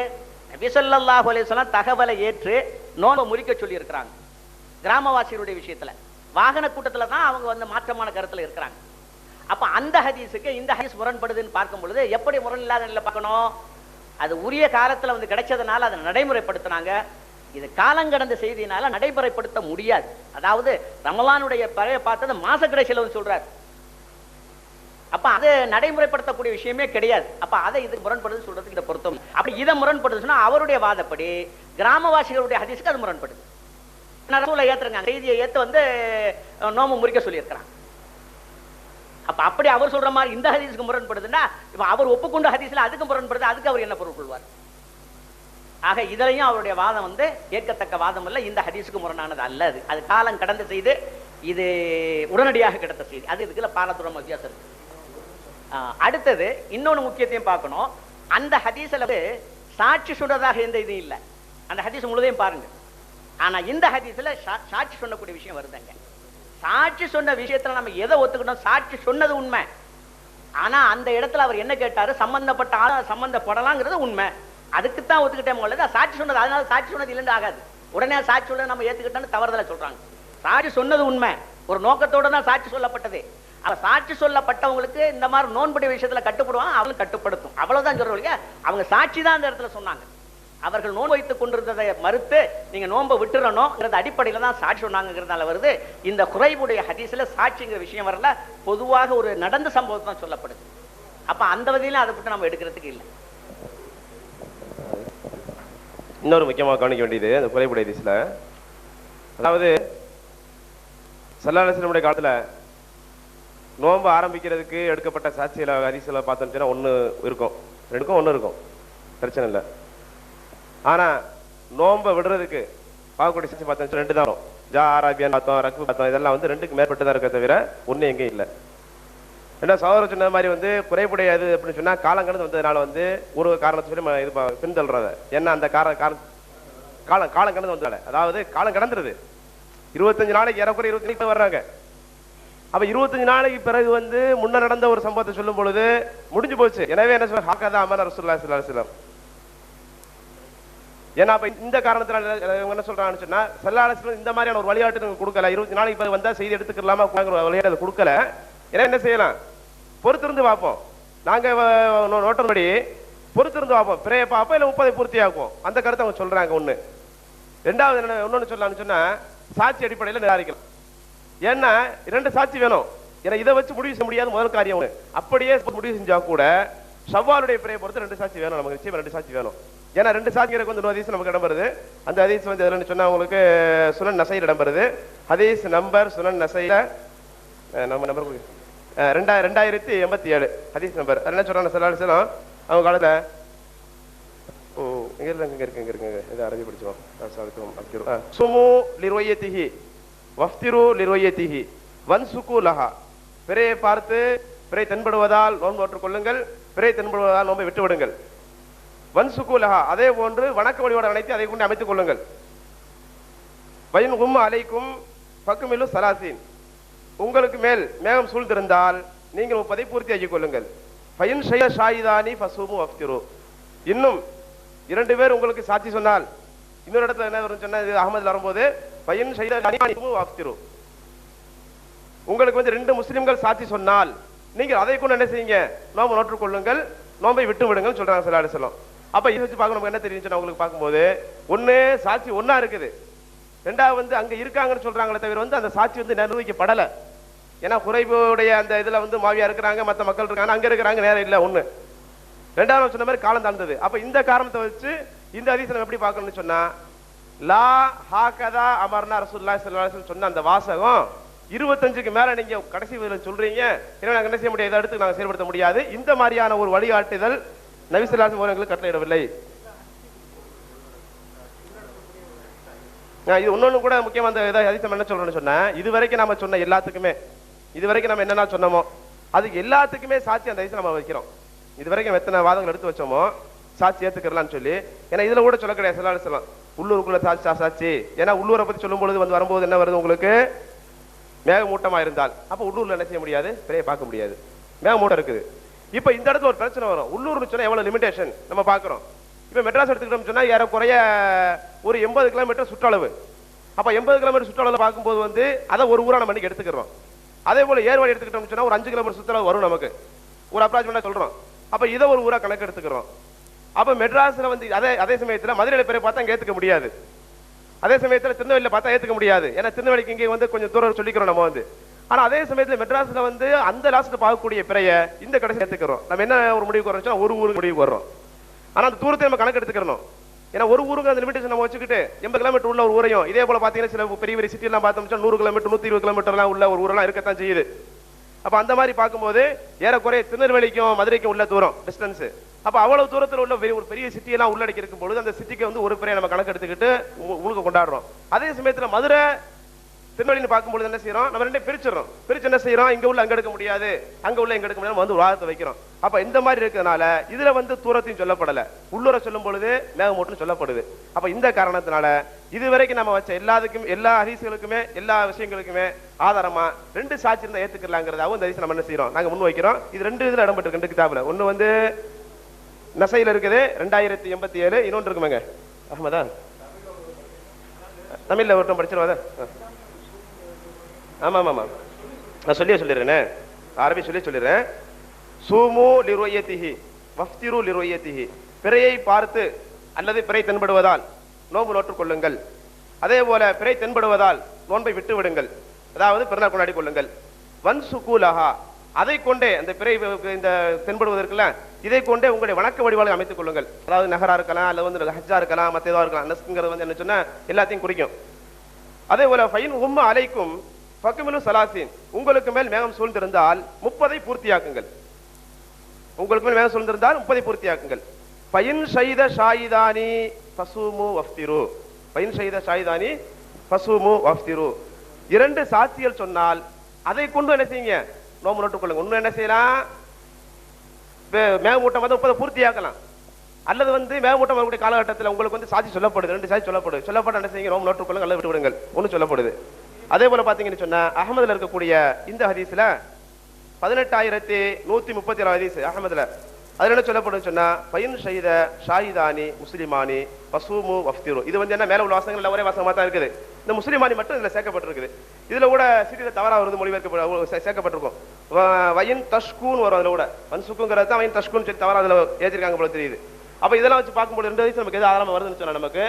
Speaker 1: நபி ஸல்லல்லாஹு அலைஹி வஸல்லம் தகவலை ஏற்று நோன்பை முறிக்க சொல்லி இருக்கிறாங்க கிராமவாசிகளுடைய விஷயத்துல. வாகன கூட்டத்துல தான் அவங்க வந்து மாற்றமான கருத்துல இருக்கிறாங்க. அப்ப அந்த ஹதீஸுக்கு இந்த ஹதீஸ் முரண்படுதுன்னு பார்க்கும் பொழுது எப்படி முரண் இல்லாத நிலையில பார்க்கணும்? அது உரிய காலத்துல வந்து கிடைச்சதுனால அதை நடைமுறைப்படுத்தினாங்க. இது காலங்கடந்த செய்தியினால நடைமுறைப்படுத்த முடியாது. அதாவது ரமலானுடைய பழைய பார்த்தது மாச கடைசியில வந்து சொல்றாரு. அப்ப அது நடைமுறைப்படுத்தக்கூடிய விஷயமே கிடையாது. அப்ப அதை இது முரண்படுது சொல்றதுக்கு இதை பொருத்தம். அப்படி இதை முரண்படுதுன்னா அவருடைய வாதப்படி கிராமவாசிகளுடைய ஹதீஸுக்கு அது முரண்படுது. ரசூலை ஏத்துறங்க, செய்தியை ஏத்து வந்து நோம்பு முறிக்க சொல்லி இருக்கிறாங்க. அப்ப அப்படி அவர் சொல்ற மாதிரி இந்த ஹதீஸுக்கு முரண்படுதுன்னா இப்ப அவர் ஒப்புக்கொண்ட ஹதீஸ்ல அதுக்கு முரண்படுது, அதுக்கு அவர் என்ன பொருள் கொள்வார்? ஆக இதுலயும் அவருடைய வாதம் வந்து ஏற்கத்தக்க வாதம் இல்ல, இந்த ஹதீஸுக்கு முரணானது அல்ல. அது காலம் கடந்த செய்து, இது உடனடியாக கிடைத்த செய்தி. அது இதுக்குள்ள பாரதூரம் வித்தியாசம் இருக்கு. அடுத்தது இன்னொன்னு முக்கியத்தையும் பார்க்கணும். அந்த ஹதீஸ்ல சாட்சி சொல்றதாக எந்த இதுவும் இல்லை. அந்த ஹதீஸ் முழுதையும் பாருங்க. ஆனா இந்த ஹதீஸ்ல சாட்சி சொல்லக்கூடிய விஷயம் வருதுங்க. சாட்சி சொன்ன விஷயத்துல நம்ம எதை ஒத்துக்கிட்டோம்? சாட்சி சொன்னது உண்மை. ஆனா அந்த இடத்துல அவர் என்ன கேட்டாரு? சம்பந்தப்பட்ட ஆள சம்பந்தப்படலாங்கிறது உண்மை. அதுக்குத்தான் ஒத்துக்கிட்டே போல சாட்சி சொன்னது. அதனால சாட்சி சொன்னது இல்லைன்னு ஆகாது. உடனே சாட்சி சொல்ல நம்ம ஏத்துக்கிட்டோம்னு தவறுதலா சொல்றாங்க. சாட்சி சொன்னது உண்மை, ஒரு நோக்கத்தோட தான் சாட்சி சொல்லப்பட்டது. அவ சாட்சி சொல்லப்பட்டவங்களுக்கு இந்த மாதிரி நோன்புடைய விஷயத்துல கட்டுப்படுவாங்க, அவங்களும் கட்டுப்படுத்தும். அவ்வளவுதான் சொல்றவங்க. அவங்க சாட்சி தான் அந்த இடத்துல சொன்னாங்க. அவர்கள் நோன்பு வைத்துக் கொண்டிருந்ததை மறுத்து நீங்க நோன்பை விட்டுறணும் அடிப்படையில தான் சாட்சி சொன்னாங்கிறதால வருது. இந்த குறைவுடைய ஹதீஸ்ல சாட்சிங்கிற விஷயம் வரல, பொதுவாக ஒரு நடந்த சம்பவத்தை தான் சொல்லப்படுது. அப்ப அந்த வகையில அதை பற்றி நம்ம எடுக்கிறதுக்கு இல்லை.
Speaker 5: இன்னொரு முக்கியமாக கவனிக்க வேண்டியது அந்த குறைவுடைய ஹதீஸ்ல, அதாவது ஸல்லல்லாஹு அலைஹி வஸல்லம் காலத்துல நோன்பு ஆரம்பிக்கிறதுக்கு எடுக்கப்பட்ட சாட்சியில ஹதீஸ்ல பார்த்தோம்னா ஒன்று இருக்கும், ரெண்டுக்கும் ஒன்று இருக்கும், பிரச்சனை இல்லை. ஆனா நோன்பை விடுறதுக்கு பார்க்கக்கூடிய சாட்சி பார்த்தோம் ரெண்டு தான் வரும். ஜா ஆராபியான் பார்த்தோம், ரக்பு பார்த்தோம், இதெல்லாம் வந்து ரெண்டுக்கு மேற்பட்டு தான் இருக்க தவிர ஒன்று எங்கேயும் இல்லை. ஏன்னா சகோதரர் சொன்ன மாதிரி வந்து குறைவுடைய இது அப்படின்னு சொன்னா காலம் கடந்து வந்ததுனால வந்து ஒரு காரணத்தை சொல்லி இது பின்தள்ளுறத. ஏன்னா அந்த காலம் கடந்து வந்ததால, அதாவது காலம் கடந்துருது. 25 நாளைக்கு ஏறக்குறை 25 வர்றாங்க. அப்ப 25 நாளைக்கு பிறகு வந்து முன்ன நடந்த ஒரு சம்பவத்தை சொல்லும் பொழுது முடிஞ்சு போச்சு. எனவே என்ன சொல்ற ஹாக்கதா அமர ரசூலுல்லாஹி ஸல்லல்லாஹு அலைஹி வஸல்லம். ஏன்னா அப்ப இந்த காரணத்தினால என்ன சொல்றாங்கன்னு சொன்னா ஸல்லல்லாஹு அலைஹி வஸல்லம் இந்த மாதிரியான ஒரு வழிகாட்டு கொடுக்கல. 20 நாளைக்கு பிறகு வந்தா செய்தி எடுத்துக்கலாமா வழிகாட்டு கொடுக்கல. ஏன்னா என்ன செய்யலாம், பொறுத்திருந்து பார்ப்போம். நாங்க நோட்டப்படி பொறுத்திருந்து பார்ப்போம், பிறைய பார்ப்போம், இல்ல 30 பூர்த்தி ஆகும். அந்த கருத்தை அவங்க சொல்றாங்க. ஒண்ணு. ரெண்டாவது என்ன இன்னொன்னு சொல்லலாம்னு சொன்னா சாட்சி அடிப்படையில் நிராகரிக்கலாம். ஏன்னா 2 சாட்சி வேணும். ஏன்னா இதை வச்சு முடிவு செய்ய முடியாது முதல் காரியம். அப்படியே முடிவு செஞ்சா கூட ஷவ்வாலுடைய பிறையை பொறுத்து 2 சாட்சி வேணும். நமக்கு நிச்சயம் 2 சாட்சி வேணும். ஏன்னா 2 சாட்சிகளுக்கு வந்து ஹதீஸ் நமக்கு இடம் வருது. அந்த ஹதீஸ் வந்து எதுன்னு சொன்னா உங்களுக்கு சுனன் நசையில் இடம் வருது. ஹதீஸ் நம்பர் சுனன் நசையில நம்ம நம்பர் 2087 ஹதீஸ் நம்பர். அது என்ன சொல்றாங்க ஸல்லல்லாஹு அலைஹி வஸல்லம் அவங்க காலத்துல இங்க இருக்குங்க இது அரபி படிச்சோம். சுமு லிருயத்திஹி வஃப்திரு லிருயத்திஹி வன்சுகு லஹா. பிறையை பார்த்து பிறை தென்படுவதால் நோன்பு நோற்றுக் கொள்ளுங்கள், பிறை தென்படுவதால் நோன்பை விட்டு விடுங்கள். வன்சுகு லஹா, அதே போன்று வணக்க வழிபாடு அனைத்து அதை கொண்டு அமைத்துக் கொள்ளுங்கள். வயின் உம் அலைக்கும் பக்குமில்லு சலாசீன், உங்களுக்கு மேல் மேகம் சூழ்ந்திருந்தால் நீங்கள் 30 பூர்த்தி ஆக்கிக் கொள்ளுங்கள். பயின் ஷைய ஷாயிதானி ஃபசூமு வஃப்திரு, இன்னும் 2 பேர் உங்களுக்கு சாட்சி சொன்னால், இன்னொரு இடத்துல என்ன வரும் சொன்னா அகமதுல வரும்போது பயின் ஷைதானி வஃப்திரு, உங்களுக்கு 2 முஸ்லிம்கள் சாட்சி சொன்னால் நீங்கள் அதை கொண்டு என்ன செய்யுங்க, நோன்பு நோற்றுக் கொள்ளுங்கள், நோன்பை விட்டு விடுங்கள் சொல்றாங்க ஸல்லல்லாஹு அலைஹி வஸல்லம். அப்ப இதை வச்சு பார்க்க நமக்கு என்ன தெரியும் உங்களுக்கு பார்க்கும்போது, ஒண்ணு சாட்சி ஒண்ணா இருக்குது, ரெண்டாவது அங்க இருக்காங்கன்னு சொல்றாங்களே தவிர அந்த சாட்சி நிர்வகிக்கப்படல. ஏன்னா குறைபுடைய அந்த இதுல மாவியா இருக்கிறாங்க, மற்ற மக்கள் இருக்காங்க, அங்க இருக்கிறாங்க, நேரம் இல்ல ஒண்ணு. ரெண்டாவது சொன்ன மாதிரி காலம் தாழ்ந்தது. அப்ப இந்த காரணத்தை வச்சு இந்த ஹதீஸை நம்ம எப்படி பார்க்கணும்னு சொன்னா, லா ஹாகதா அமர்னா ரசூலுல்லாஹி ஸல்லல்லாஹு அலைஹி வஸல்லம் சொன்ன அந்த வாசகம் 25க்கு மேல நீங்க கடைசி சொல்றீங்க, ஏன்னா நாங்க என்ன செய்ய முடியாது, இதை அடுத்து நாங்க செயல்படுத்த முடியாது. இந்த மாதிரியான ஒரு வழிகாட்டுதல் நபி ஸல்லல்லாஹு அலைஹி வஸல்லம் கட்டளையிடவில்லை. இது இன்னொன்னு கூட முக்கியமா அந்த ஹதீஸ் என்ன சொல்றேன்னு சொன்னா, இதுவரைக்கும் நாம சொன்ன எல்லாத்துக்குமே, இதுவரைக்கும் நம்ம என்னென்ன சொன்னோமோ அதுக்கு எல்லாத்துக்குமே சாட்சி அந்த ஹதீஸ் நம்ம வைக்கிறோம். இதுவரைக்கும் எத்தனை வாதங்கள் எடுத்து வச்சோமோ சாட்சி ஏத்துக்கலாம்னு சொல்லி. ஏன்னா இதுல கூட சொல்ல கிடையாது ஸல்லல்லாஹு அலைஹி வஸல்லம் உள்ளூருக்குள்ள சாட்சி. ஏன்னா உள்ளூரை பத்தி சொல்லும் பொழுது வரும்போது என்ன வருது உங்களுக்கு, மேகமூட்டமா இருந்தால் அப்ப உள்ளூர்ல என்ன செய்ய முடியாது, பிறையை பார்க்க முடியாது, மேகமூட்டம் இருக்குது. இப்ப இந்த இடத்துல ஒரு பிரச்சனை வரும். உள்ளூர்னு சொன்னா எவ்வளவு லிமிடேஷன் நம்ம பாக்குறோம். இப்ப மெட்ராஸ் எடுத்துக்கிட்டோம் சொன்னா ஏறக்குறைய ஒரு 80 கிலோமீட்டர் சுற்றளவு. அப்ப 80 கிலோமீட்டர் சுற்றளவு பார்க்கும்போது அதை ஒரு ஊரா நம்ம இன்னைக்கு எடுத்துக்கிறோம். அதே போல ஏர்வாடி எடுத்துக்கிட்டோம் சொன்னா ஒரு 5 கிலோமீட்டர் சுற்றளவு வரும் நமக்கு, ஒரு அப்ராக்சிமேட்டா சொல்றோம். அப்ப இதை ஒரு ஊரா கணக்கு எடுத்துக்கிறோம். அப்ப மெட்ராஸ்ல அதே சமயத்துல மதுரையில பேரை பார்த்தா அங்க ஏத்துக்க முடியாது, அதே சமயத்துல திருநெல்வேலியில பார்த்தா ஏத்துக்க முடியாது. ஏன்னா திருநெல்வேலிக்கு இங்கே கொஞ்சம் தூரம் சொல்லிக்கிறோம் நம்ம ஆனா அதே சமயத்துல மெட்ராஸ்ல அந்த லாஸ்ட்ல பார்க்கக்கூடிய பிறைய இந்த கடைசி ஏத்துக்கிறோம். நம்ம என்ன ஒரு முடிவுக்கு வரோம், ஒரு ஊருக்கு முடிவுக்கு வர்றோம். ஆனா அந்த தூரத்தை நம்ம கணக்கு எடுத்துக்கிறோம். ஏன்னா ஒரு ஊருக்கு அந்த லிமிடேஷன் நம்ம வச்சுக்கிட்டு 80 கிலோமீட்டர் உள்ள ஒரு ஊரையும், இதே போல பாத்தீங்கன்னா சில பெரிய பெரிய சிட்டி எல்லாம் பார்த்தோம்னா 100 கிலோமீட்டர் 120 கிலோமீட்டர் எல்லாம் உள்ள ஒரு ஊரெல்லாம் இருக்கத்தான் செய்யுது. அப்ப அந்த மாதிரி பார்க்கும்போது ஏறக்குறைய திருநெல்வேலிக்கும் மதுரைக்கும் உள்ள தூரம் டிஸ்டன்ஸ். அப்ப அவ்வளவு தூரத்தில் உள்ள ஒரு பெரிய சிட்டி எல்லாம் உள்ளடக்கி இருக்கும் பொழுது அந்த சிட்டிக்கு ஒரு பிறையை நம்ம கணக்கு எடுத்துக்கிட்டு முழுக்க கொண்டாடுறோம். அதே சமயத்துல மதுரை திருநெல்வேலி பார்க்கும்போது என்ன செய்யறோம், நம்ம ரெண்டே பிரிச்சிடறோம். பிரிச்சு என்ன செய்யறோம், இங்க உள்ள அங்க எடுக்க முடியாது, அங்க உள்ள இங்க எடுக்க முடியாது, வாதத்தை வைக்கிறோம். அப்ப இந்த மாதிரி இருக்கிறதுனால இதுல தூரத்தையும் சொல்லப்படல, உள்ளூர சொல்லும் பொழுது மேகமூட்டம் சொல்லப்படுது. அப்ப இந்த காரணத்தினால இதுவரைக்கும் நம்ம வச்ச எல்லா ஹதீஸ்களுக்குமே எல்லா விஷயங்களுக்குமே ஆதாரமா 2 சாட்சி இருந்தா ஏத்துக்கலாங்கிறதாவும் இந்த ஹதீஸ் நம்ம என்ன செய்யறோம், நாங்க முன் வைக்கிறோம். இது 2 இதுல இடம்பெற்று 2 கிதாபுல. ஒண்ணு நசையில இருக்குது 2087, இன்னொன்று இருக்குமாங்க அஹ்மதா தமிழ்ல ஒருத்தம் படிச்சிருவாத. ஆமா ஆமா நான் சொல்லிடுறேன், அரபி சொல்லிடுறேன். சூமு லிருயத்திஹி வஃப்திரு லிருயத்திஹி, பிறையை பார்த்து அல்லது பிறை தென்படுவதால் நோன்பு நோற்றுக் கொள்ளுங்கள், அதே போல பிறை தென்படுவதால் நோன்பை விட்டு விடுங்கள், அதாவது பிறநாள் கொண்டாடி கொள்ளுங்கள். வன்சுகூலஹா, அதை கொண்டே அந்த பிறை இந்த தென்படுவதற்குல இதை கொண்டே உங்களுடைய வணக்க வழிபாடுகளை அமைத்துக் கொள்ளுங்கள். அதாவது நகரா இருக்கலாம், அல்லது ஹஜ்ஜா இருக்கலாம், மற்ற ஏதாவது இருக்கலாம். நஸ்ங்கிறது என்ன சொன்னா எல்லாத்தையும் குறிக்கும். அதே போல ஃபைன் உம்ம அலைக்கும் ஃபக்மிலு சலாசீன், உங்களுக்கு மேல் மேகம் சூழ்ந்திருந்தால் 30 பூர்த்தியாக்குங்கள். உங்களுக்கு மேல் மேகம் சூழ்ந்திருந்தால் 30 பூர்த்தியாக்குங்கள். ஃபைன் ஷைத ஷாயிதானி ஃபசூமு வஃப்திரு, ஃபைன் ஷைத ஷாயிதானி ஃபசூமு வஃப்திரு, 2 சாட்சிகள் சொன்னால் அதை கொண்டு என்ன செய்யுங்க, நோம்பு நோட்டுக் கொள்ளுங்க. இன்னும் என்ன செய்யலாம், மேகமூட்டம் 30 பூர்த்தியாக்கலாம். அல்லது மேகமூட்டம் வரக்கூடிய காலகட்டத்தில் உங்களுக்கு சாட்சி சொல்லப்படுது, 2 சாட்சி சொல்லப்பட்ட என்ன செய்யுங்க, நோம்பு நோட்டுக் கொள்ளுங்க அல்லது விட்டு விடுங்கள் ஒன்று சொல்லப்படுது. அதே போல பாத்தீங்கன்னு சொன்னா அஹமதுல இருக்கக்கூடிய இந்த ஹதீஸ்ல 18137 ஹதீஸ் அஹமதுல அதுல என்ன சொல்லப்படுது சொன்னா ஃபைன் ஷைத ஷாஹிதானி முஸ்லிமானி ஃபசூமு வஃப்திரு, இது என்ன மேல உள்ள வாசகங்கள் ஒரே வாசகமா தான் இருக்குது. இந்த முஸ்லிமானி மட்டும் இதுல சேர்க்கப்பட்டிருக்குது. இதுல கூட சிறிது தவறா வருது, மொழிபெயர்க்க சேர்க்கப்பட்டிருக்கும். வயின் தஷ்கூன் வரும், அதுல கூட வன்சுக்குங்கிறது தான் வயின் தஷ்கூன் சொல்லி தவறா அதுல ஏற்றிருக்காங்க போல தெரியுது. அப்ப இதெல்லாம் வச்சு பார்க்கும்போது 2 ஹதீஸ் நமக்கு எது ஆதாரமா வருதுன்னு சொன்னா நமக்கு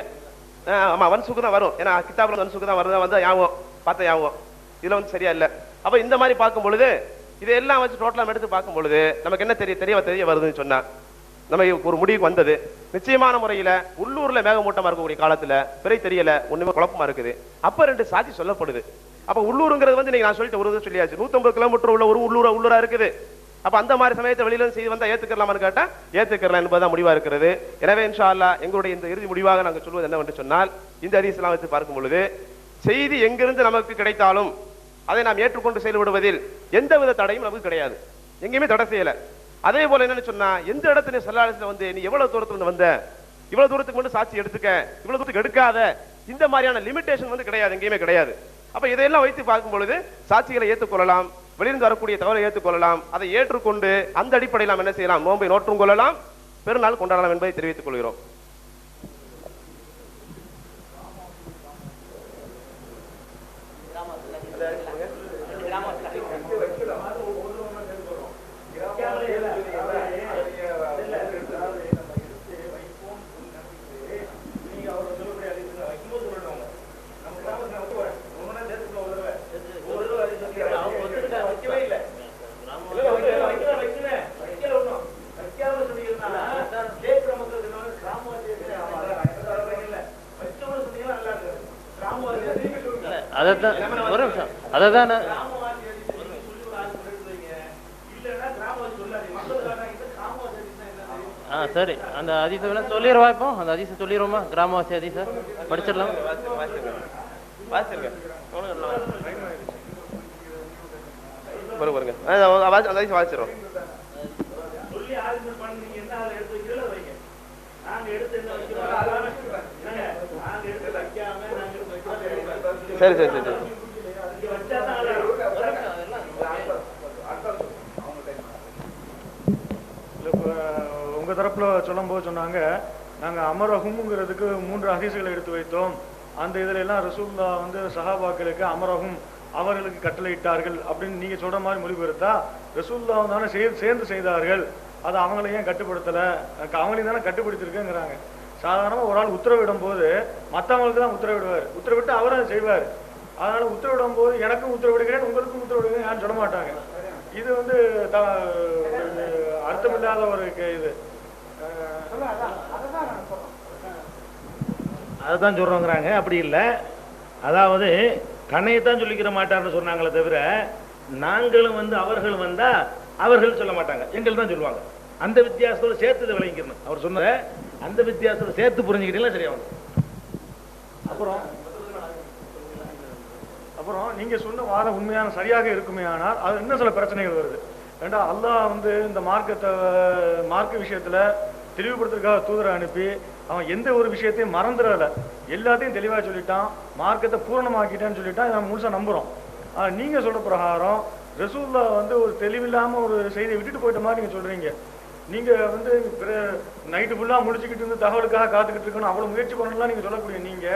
Speaker 5: ஆமா வன்சுக்கு தான் வரும். ஏன்னா கிதாபுல வன்சுக்கு தான் வருது, யாவும் பார்த்த யாவும் இதுல சரியா இல்ல. அப்ப இந்த மாதிரி பார்க்கும் பொழுது இதெல்லாம் வச்சு டோட்டலா எடுத்து பார்க்கும் பொழுது நமக்கு என்ன தெரிய வருதுன்னு சொன்னா நம்ம ஒரு முடிவுக்கு வந்தது. நிச்சயமான முறையில உள்ளூர்ல மேகமூட்டமா இருக்கக்கூடிய காலத்துல பிறை தெரியல, ஒண்ணுமே குழப்பமா இருக்குது. அப்ப 2 சாட்சி சொல்லப்படுது. அப்ப உள்ளூருங்கிறது வந்து நீங்க நான் சொல்லிட்டு ஒரு சொல்லியாச்சு 150 கிலோமீட்டர் உள்ள ஒரு உள்ளூரா இருக்குது. அப்ப அந்த மாதிரி சமயத்தை வெளியில செய்து வந்தா ஏத்துக்கலாமான்னு கேட்டா ஏத்துக்கலாம் என்பதுதான் முடிவா இருக்கிறது. எனவே இன்ஷா அல்லாஹ் எங்களுடைய இந்த இறுதி முடிவாக நாங்கள் சொல்வது என்னவென்று சொன்னால், இந்த ஹதீஸ்லாம் வைத்து பார்க்கும் பொழுது செய்தி எங்கிருந்து நமக்கு கிடைத்தாலும் அதை நாம் ஏற்றுக்கொண்டு செயல்படுவதில் எந்தவித தடையும் நமக்கு கிடையாது, எங்கேயுமே தடை செய்யல. அதே போல என்னன்னு சொன்னா, எந்த இடத்துல ஸல்லல்லாஹு அலைஹி வஸல்லம் வந்து நீ எவ்வளவு தூரத்துல இருந்து வந்த, இவ்வளவு தூரத்துக்கு மட்டும் சாட்சி எடுத்துக்க, இவ்வளவு தூரத்துக்கு எடுக்காத, இந்த மாதிரியான லிமிடேஷன் வந்து கிடையாது, எங்கேயுமே கிடையாது. அப்ப இதையெல்லாம் வைத்து பார்க்கும் பொழுது சாட்சிகளை ஏற்றுக்கொள்ளலாம், வெளியிருந்து வரக்கூடிய தவறை ஏற்றுக்கொள்ளலாம். அதை ஏற்றுக்கொண்டு அந்த அடிப்படையில் நாம் என்ன செய்யலாம், நோன்பை நோற்றும் கொள்ளலாம், பெருநாள் கொண்டாடலாம் என்பதை தெரிவித்துக் கொள்கிறோம்.
Speaker 6: அதான் சரி, அந்த ஹதீஸை வேணா சொல்லிடுவா. இப்போ அந்த ஹதீஸை சொல்லிடுவோமா? கிராமவாசி ஹதீஸை படிச்சிடலாம்.
Speaker 5: வாசிச்சிடும். சரி சரி சரி சரி.
Speaker 2: உங்க தரப்புல சொல்லும் போது சொன்னாங்க, நாங்க அமரஹும்ங்கிறதுக்கு 3 ஹதீஸ்களை எடுத்து வைத்தோம். அந்த இதுல எல்லாம் ரசூலுல்லாஹ் வந்து சஹாபாக்களுக்கு அமரஹும் அவர்களுக்கு கட்டளையிட்டார்கள் அப்படின்னு நீங்க சொல்ற மாதிரி மொழிபெயர்த்தா, ரசூலுல்லாஹ் தானே சேர்ந்து செய்தார்கள், அதை அவங்களை ஏன் கட்டுப்படுத்தல, அவங்களையும் தானே கட்டுப்படுத்திருக்குங்கிறாங்க. சாதாரணமா ஒரு ஆள் உத்தரவிடும் போது மற்றவங்களுக்கு தான் உத்தரவிடுவார், உத்தரவிட்டு அவரும் அதை செய்வார். அதனால உத்தரவிடும் போது எனக்கும் உத்தரவிடுகிறேன் உங்களுக்கும் உத்தரவிடுகிறேன் யாரும் சொல்ல மாட்டாங்க. இது வந்து அர்த்தமில்லாத ஒரு இது.
Speaker 4: அதுதான் சொல்றோங்கிறாங்க. அப்படி இல்லை, அதாவது தன்னையத்தான் சொல்லிக்கிற மாட்டார்னு சொன்னாங்களே தவிர, நாங்களும் வந்து அவர்களும் வந்தா அவர்கள் சொல்ல மாட்டாங்க, எங்கள் தான் சொல்லுவாங்க. அந்த வித்தியாசத்தோட சேர்த்து விளங்கிக்கணும். அவர் சொன்ன அந்த வித்தியாசத்தோட சேர்த்து புரிஞ்சுக்கிட்டீங்களா சரியா வந்து.
Speaker 2: அப்புறம் நீங்க சொன்ன வாதம் உண்மையான சரியாக இருக்குமே, ஆனால் அது இன்னும் சில பிரச்சனைகள் வருது. ஏண்டா அல்லாஹ் வந்து இந்த மார்க்க விஷயத்துல தெளிவுபடுத்துறதுக்காக தூதரை அனுப்பி அவன் எந்த ஒரு விஷயத்தையும் மறந்துடல, எல்லாத்தையும் தெளிவா சொல்லிட்டான், மார்க்கத்தை பூரணமாக்கிட்டான்னு சொல்லிட்டான். நம்ம முழுசா நம்புறோம். நீங்க சொல்ற பிரகாரம் ரசூலுல்லாஹ் வந்து ஒரு தெளிவில்லாம ஒரு செய்தியை விட்டுட்டு போயிட்ட மாதிரி நீங்க சொல்றீங்க. நீங்க வந்து நைட்டு ஃபுல்லா முடிச்சுக்கிட்டு இருந்து தகவலுக்காக காத்துக்கிட்டு இருக்கணும், அவ்வளவு முயற்சி பண்ணலாம் நீங்க சொல்லக்கூடிய நீங்க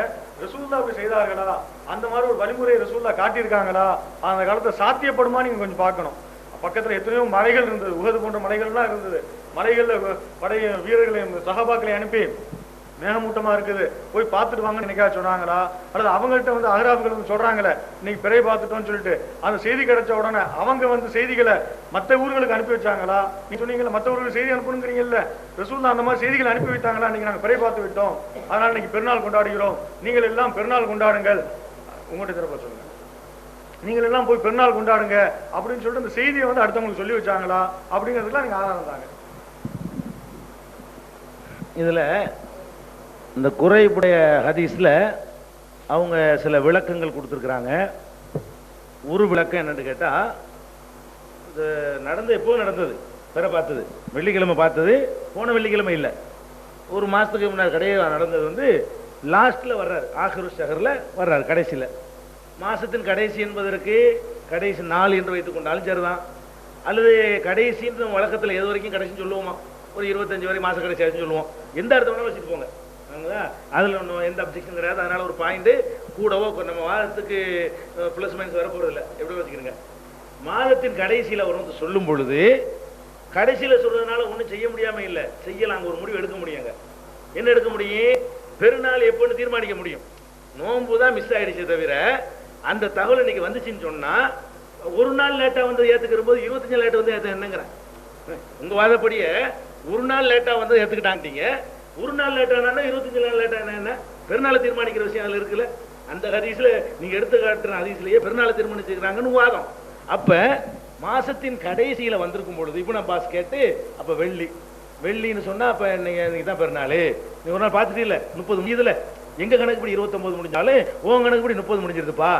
Speaker 2: ரசூலுல்லாஹ் அப்படி செய்தார்களா, அந்த மாதிரி ஒரு வழிமுறையை ரசூலுல்லாஹ் காட்டியிருக்காங்களா, அந்த காலத்தை சாத்தியப்படுமா நீங்க கொஞ்சம் பார்க்கணும். பக்கத்துல எத்தனையோ மலைகள் இருந்தது, உஹது போன்ற மலைகள்லாம் இருந்தது. மலைகள்ல படை வீரர்களையும் சஹாபாக்களை அனுப்பி மேகமூட்டமா இருக்குது போய் பார்த்துட்டு வாங்கன்னு என்னைக்காவது சொன்னாங்களா, அல்லது அவங்கள்ட்ட வந்து அஹ்ராப்கள் வந்து சொல்றாங்களே இன்னைக்கு பிறை பார்த்துட்டோம்னு சொல்லிட்டு அந்த செய்தி கிடைச்ச உடனே அவங்க வந்து செய்திகளை மற்ற ஊர்களுக்கு அனுப்பி வச்சாங்களா? நீங்க சொன்னீங்கல்ல மற்ற ஊர்களுக்கு செய்தி அனுப்பணுங்கிறீங்கல்ல, ரசூலுல்லாஹ் அந்த மாதிரி செய்திகளை அனுப்பி வைத்தாங்களா? இன்னைக்கு நாங்க பிறை பார்த்து விட்டோம், அதனால இன்னைக்கு பெருநாள் கொண்டாடுகிறோம், நீங்கள் எல்லாம் பெருநாள் கொண்டாடுங்கள், உங்கள்கிட்ட தரப்ப சொல்லுங்க, நீங்கள் எல்லாம் போய் பெருநாள் கொண்டாடுங்க அப்படின்னு சொல்லிட்டு அந்த செய்தியை வந்து அடுத்தவங்களுக்கு சொல்லி வச்சாங்களா அப்படிங்கிறதுக்குலாம் நீங்க ஆதாரம் தாங்க.
Speaker 4: இதுல இந்த குறைபுடைய ஹதீஸ்ல அவங்க சில விளக்கங்கள் கொடுத்துருக்குறாங்க. ஒரு விளக்கம் என்னன்னு கேட்டா, இது நடந்து எப்போ நடந்தது, பிற பார்த்தது வெள்ளிக்கிழமை பார்த்தது, போன வெள்ளிக்கிழமை இல்லை, ஒரு மாசத்துக்கு முன்னாடி கடையில் நடந்தது வந்து லாஸ்ட்ல வர்றாரு, ஆஹிரு ஷஹர்ல வர்றாரு, கடைசியில. மாசத்தின் கடைசி என்பதற்கு கடைசி நாள் என்று வைத்துக் கொண்டாலும் சரிதான், அல்லது கடைசின்ற வழக்கத்தில் எது வரைக்கும் கடைசின்னு சொல்லுவோமா, ஒரு 25 வரை மாச கடைசி ஆச்சுன்னு சொல்லுவோம், எந்த இடத்த வேணாலும் வச்சுட்டு போங்க, அதுல ஒன்றும் எந்த அப்ஜெக்ஷன் கிடையாது. அதனால ஒரு பாயிண்ட் கூடவோ நம்ம வாதத்துக்கு பிளஸ் மைனஸ் வர போறது இல்லை, எப்படி வச்சுக்கிறீங்க. மாதத்தின் கடைசியில வரும் சொல்லும் பொழுது கடைசியில சொல்றதுனால ஒன்றும் செய்ய முடியாம இல்லை, செய்யலாம், ஒரு முடிவு எடுக்க முடியுங்க. என்ன எடுக்க முடியும், பெருநாள் எப்போன்னு தீர்மானிக்க முடியும். நோன்பு தான் மிஸ் ஆயிடுச்சே தவிர அந்த தகவல் இன்னைக்கு வந்துச்சுன்னு சொன்னா ஒரு நாள் லேட்டா வந்து ஏத்துக்கிற போது 25 நாள் லேட்டா வந்து ஏத்த என்னங்கிறேன். உங்க வாதப்படியே ஒரு நாள் லேட்டா வந்து ஏத்துக்கிட்டாங்க, ஒரு நாள் லேட்டா 25 நாள் லேட்டா என்ன பெருநாளை தீர்மானிக்கிற விஷயம் அதுல இருக்குல்ல. அந்த ஹதீஸ்ல நீங்க எடுத்து காட்டுற ஹதீஸ்லயே பெருநாளை திருமணம் செய்கிறாங்கன்னு வாதம். அப்ப மாசத்தின் கடைசியில வந்திருக்கும் பொழுது இப்னு அப்பாஸ் கேட்டு அப்ப வெள்ளின்னு சொன்னா அப்ப நீங்க தான் பெருநாள், நீ ஒரு நாள் பார்த்துட்டு இல்ல 30 முடியுதுல, எங்க கணக்குப்படி 29 முடிஞ்சாலும் உன் கணக்குப்படி 30 முடிஞ்சிருதுப்பா,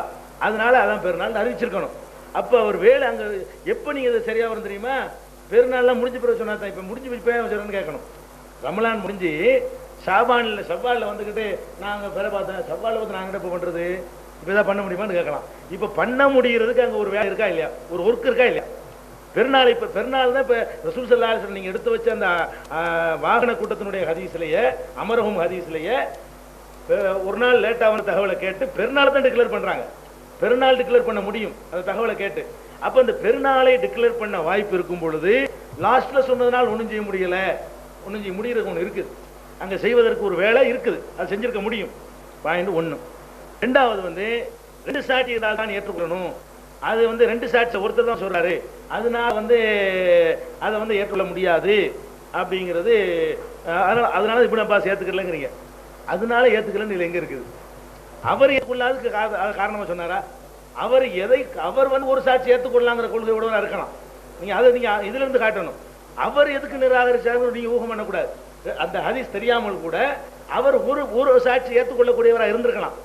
Speaker 4: அதனால அதான் பெருநாள் அறிவிச்சிருக்கணும். அப்ப அவர் வேலை அங்க எப்ப நீங்க இதை சரியா வரும் தெரியுமா? பெருநாள்லாம் முடிஞ்ச பிறகு சொன்னா தான் இப்ப முடிஞ்சு போய் கேட்கணும். ரமலான் முடிஞ்சு செவ்வால்ல வந்துகிட்டு நாங்க பெற பார்த்தேன், செவ்வால வந்து நாங்க என்ன பண்றது, இப்ப இதை பண்ண முடியுமான்னு கேட்கலாம். இப்ப பண்ண முடியறதுக்கு அங்க ஒரு வேலை இருக்கா இல்லையா, ஒரு ஒர்க் இருக்கா இல்லையா? பெருநாள் இப்ப பெருநாள் தான் இப்ப ரசூல் ஸல்லல்லாஹு அலைஹி வஸல்லம் நீங்க எடுத்து வச்ச அந்த வாகன கூட்டத்தினுடைய ஹதீஸ்லயே அமரஹும் ஹதீஸ்லயே ஒரு நாள் லேட்டான தகவலை கேட்டு பெருநாள் தான் டிக்ளேர் பண்றாங்க. பெருநாள் டிக்ளேர் பண்ண முடியும் அந்த தகவலை கேட்டு. அப்ப அந்த பெருநாளை டிக்ளேர் பண்ண வாய்ப்பு இருக்கும் பொழுது லாஸ்ட்ல சொன்னதுனால ஒண்ணும் செய்ய முடியல, ஒண்ணும் செய்ய முடியறதுக்கு ஒண்ணு இருக்குது, அங்க செய்வதற்கு ஒரு வேலை இருக்குது, அது செஞ்சிருக்க முடியும். பாயிண்ட் 1. ரெண்டாவது வந்து 2 சாட்சி தான் ஏற்றுக்கொள்ளணும். அது வந்து 2 சாட்சி ஒருத்தர் தான் சொல்றாரு, அதனால வந்து அதை வந்து ஏற்றுக்கொள்ள முடியாது அப்படிங்கிறது. அதனால இப்னு அப்பாஸ் ஏத்துக்கலங்கிறீங்க, அதனால ஏத்துக்கலன்னு எங்க இருக்குது? அவர் ஏற்றுக்கொள்ளாததுக்கு காரணமா சொன்னாரா? அவர் வந்து ஒரு சாட்சி ஏற்றுக்கொள்ளலாங்கிற கொள்கையோட இருக்கலாம். நீங்க அதை நீங்க இதுல இருந்து காட்டணும். அவர் எதுக்கு நிராகரிச்சாரு நீங்க ஊகம் பண்ணக்கூடாது. அந்த ஹதீஸ் தெரியாமல் கூட அவர் ஒரு சாட்சி ஏற்றுக்கொள்ளக்கூடியவராக இருந்திருக்கலாம்.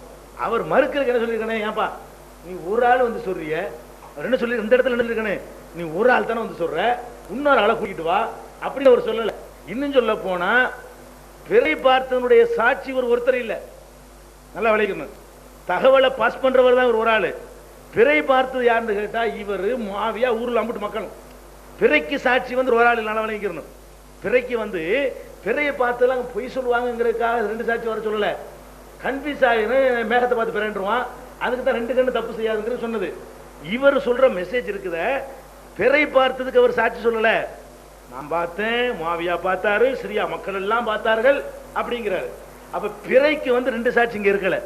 Speaker 4: அவர் மறுக்கிறதுக்கு என்ன சொல்லியிருக்கனே, ஏன்பா நீ ஒரு ஆள் வந்து சொல்றிய, என்ன சொல்லி இந்த இடத்துல என்ன இருக்கனே, நீ ஒரு ஆள் தானே வந்து சொல்ற, இன்னொரு ஆளை கூட்டிட்டு வா அப்படின்னு அவர் சொல்லல. இன்னும் சொல்ல போனா பிறை பார்த்தவனுடைய சாட்சி ஒருத்தர் இல்ல, நல்லா விளைக்கணும். தகவலை பாஸ் பண்றவர் தான் ஒரு ஆளு. பிறை பார்த்தது யாருன்னு கேட்டா இவர் முஆவியா ஊர்ல அம்பிட்டு மக்களும். பிறைக்கு சாட்சி வந்து ஒரு ஆள் நல்லா விளைக்கணும். பிறைக்கு வந்து பிறையை பார்த்தெல்லாம் பொய் சொல்லுவாங்கிறதுக்காக 2 சாட்சி வர சொல்லல. கன்ஃபியூஸ் ஆகினு மேகத்தை பார்த்து பிறண்டுருவான், அதுக்கு தான் 2 கண்ணு தப்பு செய்யாதுங்கிறது சொன்னது. இவர் சொல்ற மெசேஜ் இருக்குத, பிறை பார்த்ததுக்கு அவர் சாட்சி சொல்லல, நான் பார்த்தேன், முஆவியா பார்த்தாரு, சிரியா மக்கள் எல்லாம் பார்த்தார்கள் அப்படிங்கிறாரு. அப்ப பிறைக்கு வந்து 2 சாட்சி இங்க இருக்கல,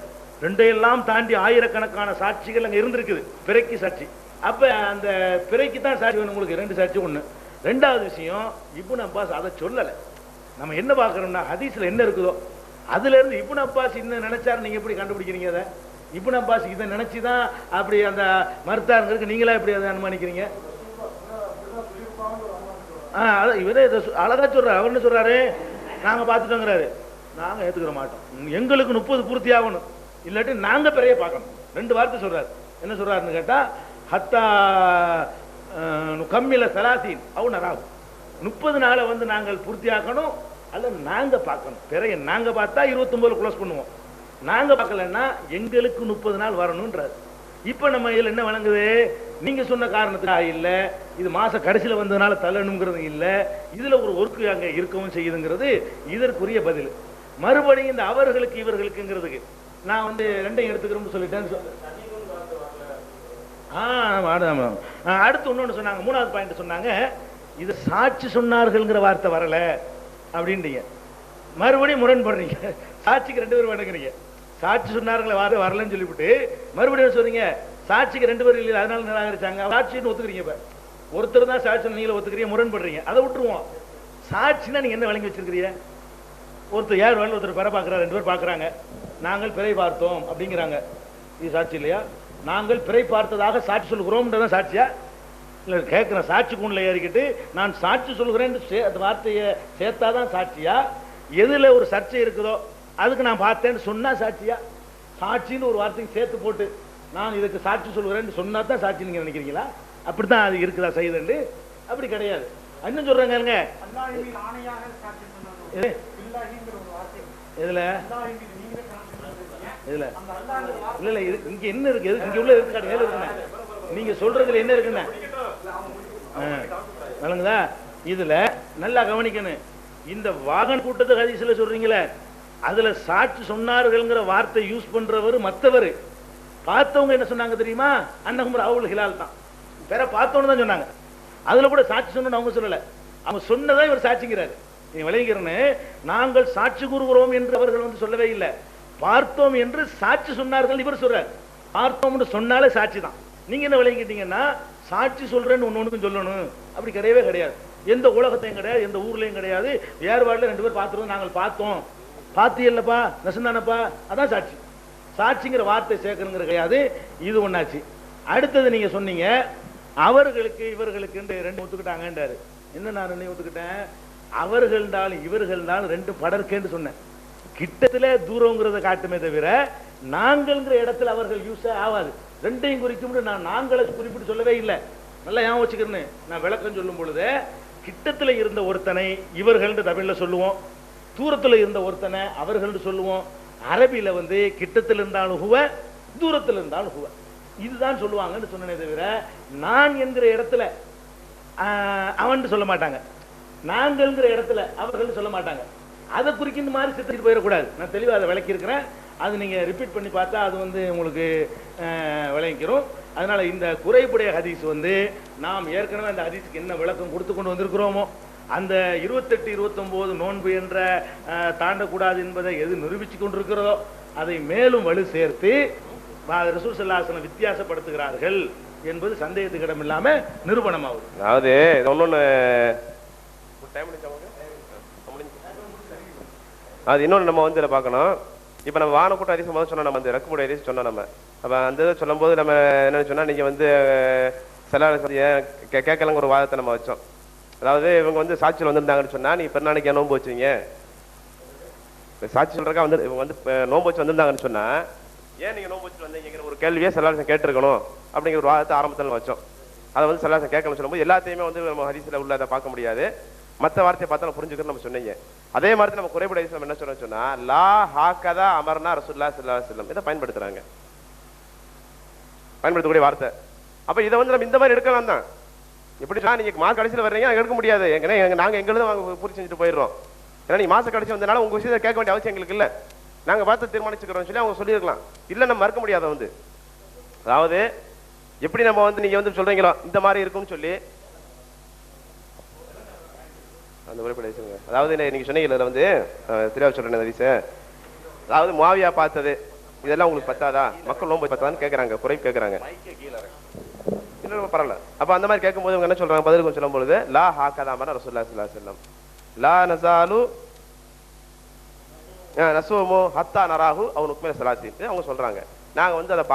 Speaker 4: 2 எல்லாம் தாண்டி ஆயிரக்கணக்கான சாட்சிகள் அங்க இருந்திருக்குது பிறைக்கு சாட்சி. அப்ப அந்த பிறைக்கு தான் சாட்சி வேணும் உங்களுக்கு, 2 சாட்சி 1. ரெண்டாவது விஷயம், இப்னு அப்பாஸ் அதை சொல்லல. நம்ம என்ன பார்க்கறோம்னா ஹதீஸ்ல என்ன இருக்குதோ அதுல இருந்து இப்னு அப்பாஸ் இன்னும் நினைச்சாரு, நீங்க எப்படி கண்டுபிடிக்கிறீங்க? அதை இப்னு அப்பாஸ் இதை நினைச்சுதான் அப்படி அந்த மறுத்தாருங்கிறதுக்கு நீங்களா எப்படி அதை அனுமானிக்கிறீங்க? இவரே அழகா சொல்றாரு. அவர் என்ன சொல்றாரு, நாங்க பார்த்துட்டோங்கிறாரு, நாங்க ஏத்துக்கிற மாட்டோம், எங்களுக்கு 30 பூர்த்தி ஆகணும், இல்லாட்டி நாங்க பிறைய பார்க்கணும். 2 வார்த்தை சொல்றாரு. என்ன சொல்றாருன்னு கேட்டா, ஹத்தா கம்மில சலாசீன் அவன் நராகு, 30 நாளை வந்து நாங்கள் பூர்த்தியாக்கணும், அல்ல நாங்க பார்க்கணும். பிறைய நாங்க பார்த்தா 29 க்ளோஸ் பண்ணுவோம், நாங்க பார்க்கலன்னா எங்களுக்கு 30 நாள் வரணும்ன்றாரு. இப்ப நம்ம இதுல என்ன வழங்குது, நீங்க சொன்ன காரணத்துக்காக இல்ல, இது மாச கடைசியில வந்ததுனால தள்ளணுங்கிறது இல்ல, இதுல ஒரு ஒர்க்கு அங்க இருக்கவும் செய்யுதுங்கிறது இதற்குரிய பதில். மறுபடியும் இந்த அவர்களுக்கு இவர்களுக்குங்கிறதுக்கு நான் வந்து 2ஐயும் எடுத்துக்கிறோம்னு சொல்லிட்டேன். அடுத்து இன்னொன்னு சொன்னாங்க, 3வது பாயிண்ட் சொன்னாங்க, இது சாட்சி சொன்னார்கள்ங்கிற வார்த்தை வரல அப்படின்றீங்க. மறுபடியும் முரண்படுறீங்க. சாட்சிக்கு 2 பேர் வேணுங்கிறீங்க, சாட்சி சொன்னார்கள் வார்த்தை வரலன்னு சொல்லிவிட்டு மறுபடியும் சொல்றீங்க சாட்சிக்கு 2 பேர் இல்லை அதனால நிராகரிச்சாங்க. சாட்சின்னு ஒத்துக்கிறீங்க. இப்ப ஒருத்தர் தான் சாட்சி நீங்கள ஒத்துக்கிறீங்க, முரண்படுறீங்க. அதை விட்டுருவோம். சாட்சினா நீங்க என்ன வழங்கி வச்சிருக்கிறீங்க? ஒருத்தர் யார் வேலை, ஒருத்தர் பிற பார்க்கிறார், 2 பேர் பார்க்கறாங்க, நாங்கள் பிறை பார்த்தோம் அப்படிங்கிறாங்க, இது சாட்சி இல்லையா? நாங்கள் பிறை பார்த்ததாக சாட்சி சொல்கிறோம் சாட்சியா? இல்ல கேட்கிறேன், சாட்சி கூண்டில் ஏறிக்கிட்டு நான் சாட்சி சொல்கிறேன் அந்த வார்த்தையை சேர்த்தாதான் சாட்சியா? எதுல ஒரு சர்ச்சை இருக்குதோ அதுக்கு நான் பார்த்தேன்னு சொன்னா சாட்சியா? சாட்சின்னு ஒரு வார்த்தைக்கு சேர்த்து போட்டு நான் இதுக்கு சாட்சி சொல்கிறேன்னு சொன்னா தான் சாட்சி நீங்க நினைக்கிறீங்களா? அப்படித்தான் அது இருக்குதா செய்யுது? அப்படி கிடையாது. இன்னும் சொல்றாங்க இதுல இதுல இல்ல இல்ல இங்க என்ன இருக்கு, இங்க உள்ள இருக்கு, நீங்க சொல்றதுல என்ன இருக்குன்னு வழங்குதா? இதுல நல்லா கவனிக்கணும். இந்த வாகன கூட்டத்தை ஹதீஸ்ல சொல்றீங்களே, அதுல சாட்சி சொன்னார்கள்ங்கிற வார்த்தை யூஸ் பண்றவர் மற்றவர். பார்த்தவங்க என்ன சொன்னாங்க தெரியுமா? அன்னஹும் ரஅவுல் ஹிலால் தான், வேற பார்த்தவங்க தான் சொன்னாங்க. அதுல கூட சாட்சி சொன்னு அவங்க சொல்லல, அவங்க சொன்னதா இவர் சாட்சிங்கிறாரு. நீ விளைகிறன்னு நாங்கள் சாட்சி கூறுகிறோம் என்று அவர்கள் வந்து சொல்லவே இல்லை, பார்த்தோம் என்று சாட்சி சொன்னார்கள் இவர் சொல்றார். பார்த்தோம் சொன்னாலே சாட்சி தான். நீங்க என்ன விளங்கிட்டீங்கன்னா சாட்சி சொல்றேன்னு ஒண்ணுக்கும் சொல்லணும், அப்படி கிடையவே கிடையாது. எந்த உலகத்தையும் கிடையாது, எந்த ஊர்லயும் கிடையாது. ஏர்வாடுல 2 பேர் பார்த்துருவோம், நாங்கள் பார்த்தோம், பாத்தியல்லப்பா நெசந்தானப்பா, அதான் சாட்சி. சாட்சிங்கிற வார்த்தை சேர்க்கணுங்கிற கிடையாது. இது ஒண்ணாச்சு. அடுத்தது நீங்க சொன்னீங்க அவர்களுக்கு இவர்களுக்கு ரெண்டு ஒத்துக்கிட்டாங்கன்றாரு. என்ன நான் ரெண்டு ஒத்துக்கிட்டேன்? அவர்கள்னாலும் இவர்கள்னாலும் ரெண்டு படர்க்கேன்னு சொன்னேன். கிட்டத்துல தூரங்கிறத காட்டுமே தவிர நாங்கள்ங்கிற இடத்துல அவர்கள் யூஸ் ஆகாது. ரெண்டையும் குறிக்கும் நான் நாங்களை குறிப்பிட்டு சொல்லவே இல்லை. நல்லா ஞாபகம் வச்சுக்கிறேன்னு நான் விளக்கம் சொல்லும் பொழுது கிட்டத்துல இருந்த ஒருத்தனை இவர்கள் தமிழ்ல சொல்லுவோம், தூரத்துல இருந்த ஒருத்தனை அவர்கள் சொல்லுவோம். அரபியில கிட்டத்தில் இருந்தாலும் ஹுவ, தூரத்தில் இருந்தாலும் ஹுவ, இதுதான் சொல்லுவாங்கன்னு சொன்னனே தவிர நான் என்கிற இடத்துல அவன் சொல்ல மாட்டாங்க, நாங்கள்ங்கிற இடத்துல அவர்கள் சொல்ல மாட்டாங்க. அதை குறிக்கின்ற மாதிரி சித்தரித்து போயிடக்கூடாது. நான் தெளிவாக அதை விளக்கி இருக்கிறேன். அது நீங்க ரிப்பீட் பண்ணி பார்த்தா அது உங்களுக்கு விளங்கிக்கிறோம். அதனால இந்த குறைபுடைய ஹதீஸ் நாம் ஏற்கனவே அந்த ஹதீஸுக்கு என்ன விளக்கம் கொடுத்து கொண்டு வந்திருக்கிறோமோ அந்த 28, 29 நோன்பு என்ற தாண்டக்கூடாது என்பதை எது நிரூபிச்சு கொண்டிருக்கிறதோ அதை மேலும் வலு சேர்த்து ரசூல் ஸல்லல்லாஹு அலைஹி வஸல்லம் வித்தியாசப்படுத்துகிறார்கள் என்பது சந்தேகத்துக்கு இடம் இல்லாம நிரூபணமாகும்.
Speaker 5: அதாவது அது இன்னொன்று நம்ம இதில் பார்க்கணும். இப்போ நம்ம வானக்கூட்ட ஹதீஸ் முதல் சொன்னோம், நம்ம ரக்குமுடைய ஹதீஸ் சொன்னோம். நம்ம அப்போ அந்த சொல்லும் போது நம்ம என்ன சொன்னா நீங்கள் கேட்கலங்கிற ஒரு வாதத்தை நம்ம வச்சோம். அதாவது இவங்க சாட்சியில் வந்திருந்தாங்கன்னு சொன்னா நீ பெருநாளைக்கு நோன்பு வச்சுங்க, சாட்சி சொல்றக்கா இவங்க நோன்பு வச்சு வந்திருந்தாங்கன்னு சொன்னா ஏன் நீங்க நோன்பு வச்சு வந்தீங்கிற ஒரு கேள்வியே சல்லாசம் கேட்டிருக்கணும் அப்படிங்கிற ஒரு வாதத்தை ஆரம்பத்தில் வச்சோம். அதை சல்லாசம் கேட்கணும்னு சொல்லும்போது எல்லாத்தையுமே நம்ம ஹதீஸ்ல உள்ள அதை பார்க்க முடியாது, மற்ற வார்த்தையை பார்த்தா நம்ம புரிஞ்சுக்கணும் நம்ம சொன்னீங்க. அதே மாதிரி நம்ம குறைபட ஹதீஸ் என்ன சொல்றோம்னு சொன்னா லா ஹாக்கதா அமர்னா ரசூலுல்லாஹி ஸல்லல்லாஹு அலைஹி வஸல்லம் இதை பயன்படுத்துறாங்க, பயன்படுத்தக்கூடிய வார்த்தை. அப்ப இதை நம்ம இந்த மாதிரி எடுக்கலாம் தான். எப்படி நீங்க மாச கடைசியில் வர்றீங்க எடுக்க முடியாது, நாங்க எங்களும் பூர்த்தி செஞ்சுட்டு போயிடுறோம். ஏன்னா நீங்க மாச கடைசி வந்தனால உங்க விஷயத்தை கேட்க வேண்டிய அவசியம் எங்களுக்கு இல்லை, நாங்க பார்த்து தீர்மானிச்சுக்கிறோம் சொல்லி அவங்க சொல்லியிருக்கலாம். இல்ல நம்ம மறுக்க முடியாத அதாவது எப்படி நம்ம நீங்க சொல்றீங்களோ இந்த மாதிரி இருக்கும்னு சொல்லி அந்த மாதிரி அதாவது நீங்க சொன்னீங்கல்ல தெரியாது சொல்றேன் ஹதீஸ். அதாவது முஆவியா பார்த்தது இதெல்லாம் உங்களுக்கு பத்தாதா, மக்கள் நோன்பு பத்தாதான்னு கேட்கறாங்க, குறை கேட்கறாங்க. பரவாயில்ல. அப்ப அந்த மாதிரி கேட்கும்போது இவங்க என்ன சொல்றாங்க, பதிலுக்கு சொல்லும் பொழுது லா ஹாக்கதாமன ரசூலுல்லாஹி ஸல்லல்லாஹு அலைஹி வஸல்லம் லா நஸாலு நஸூமு ஹத்தா நராஹு அவ் நுக்மில ஸலாத்தின் அவங்க சொல்றாங்க. நாங்க அதை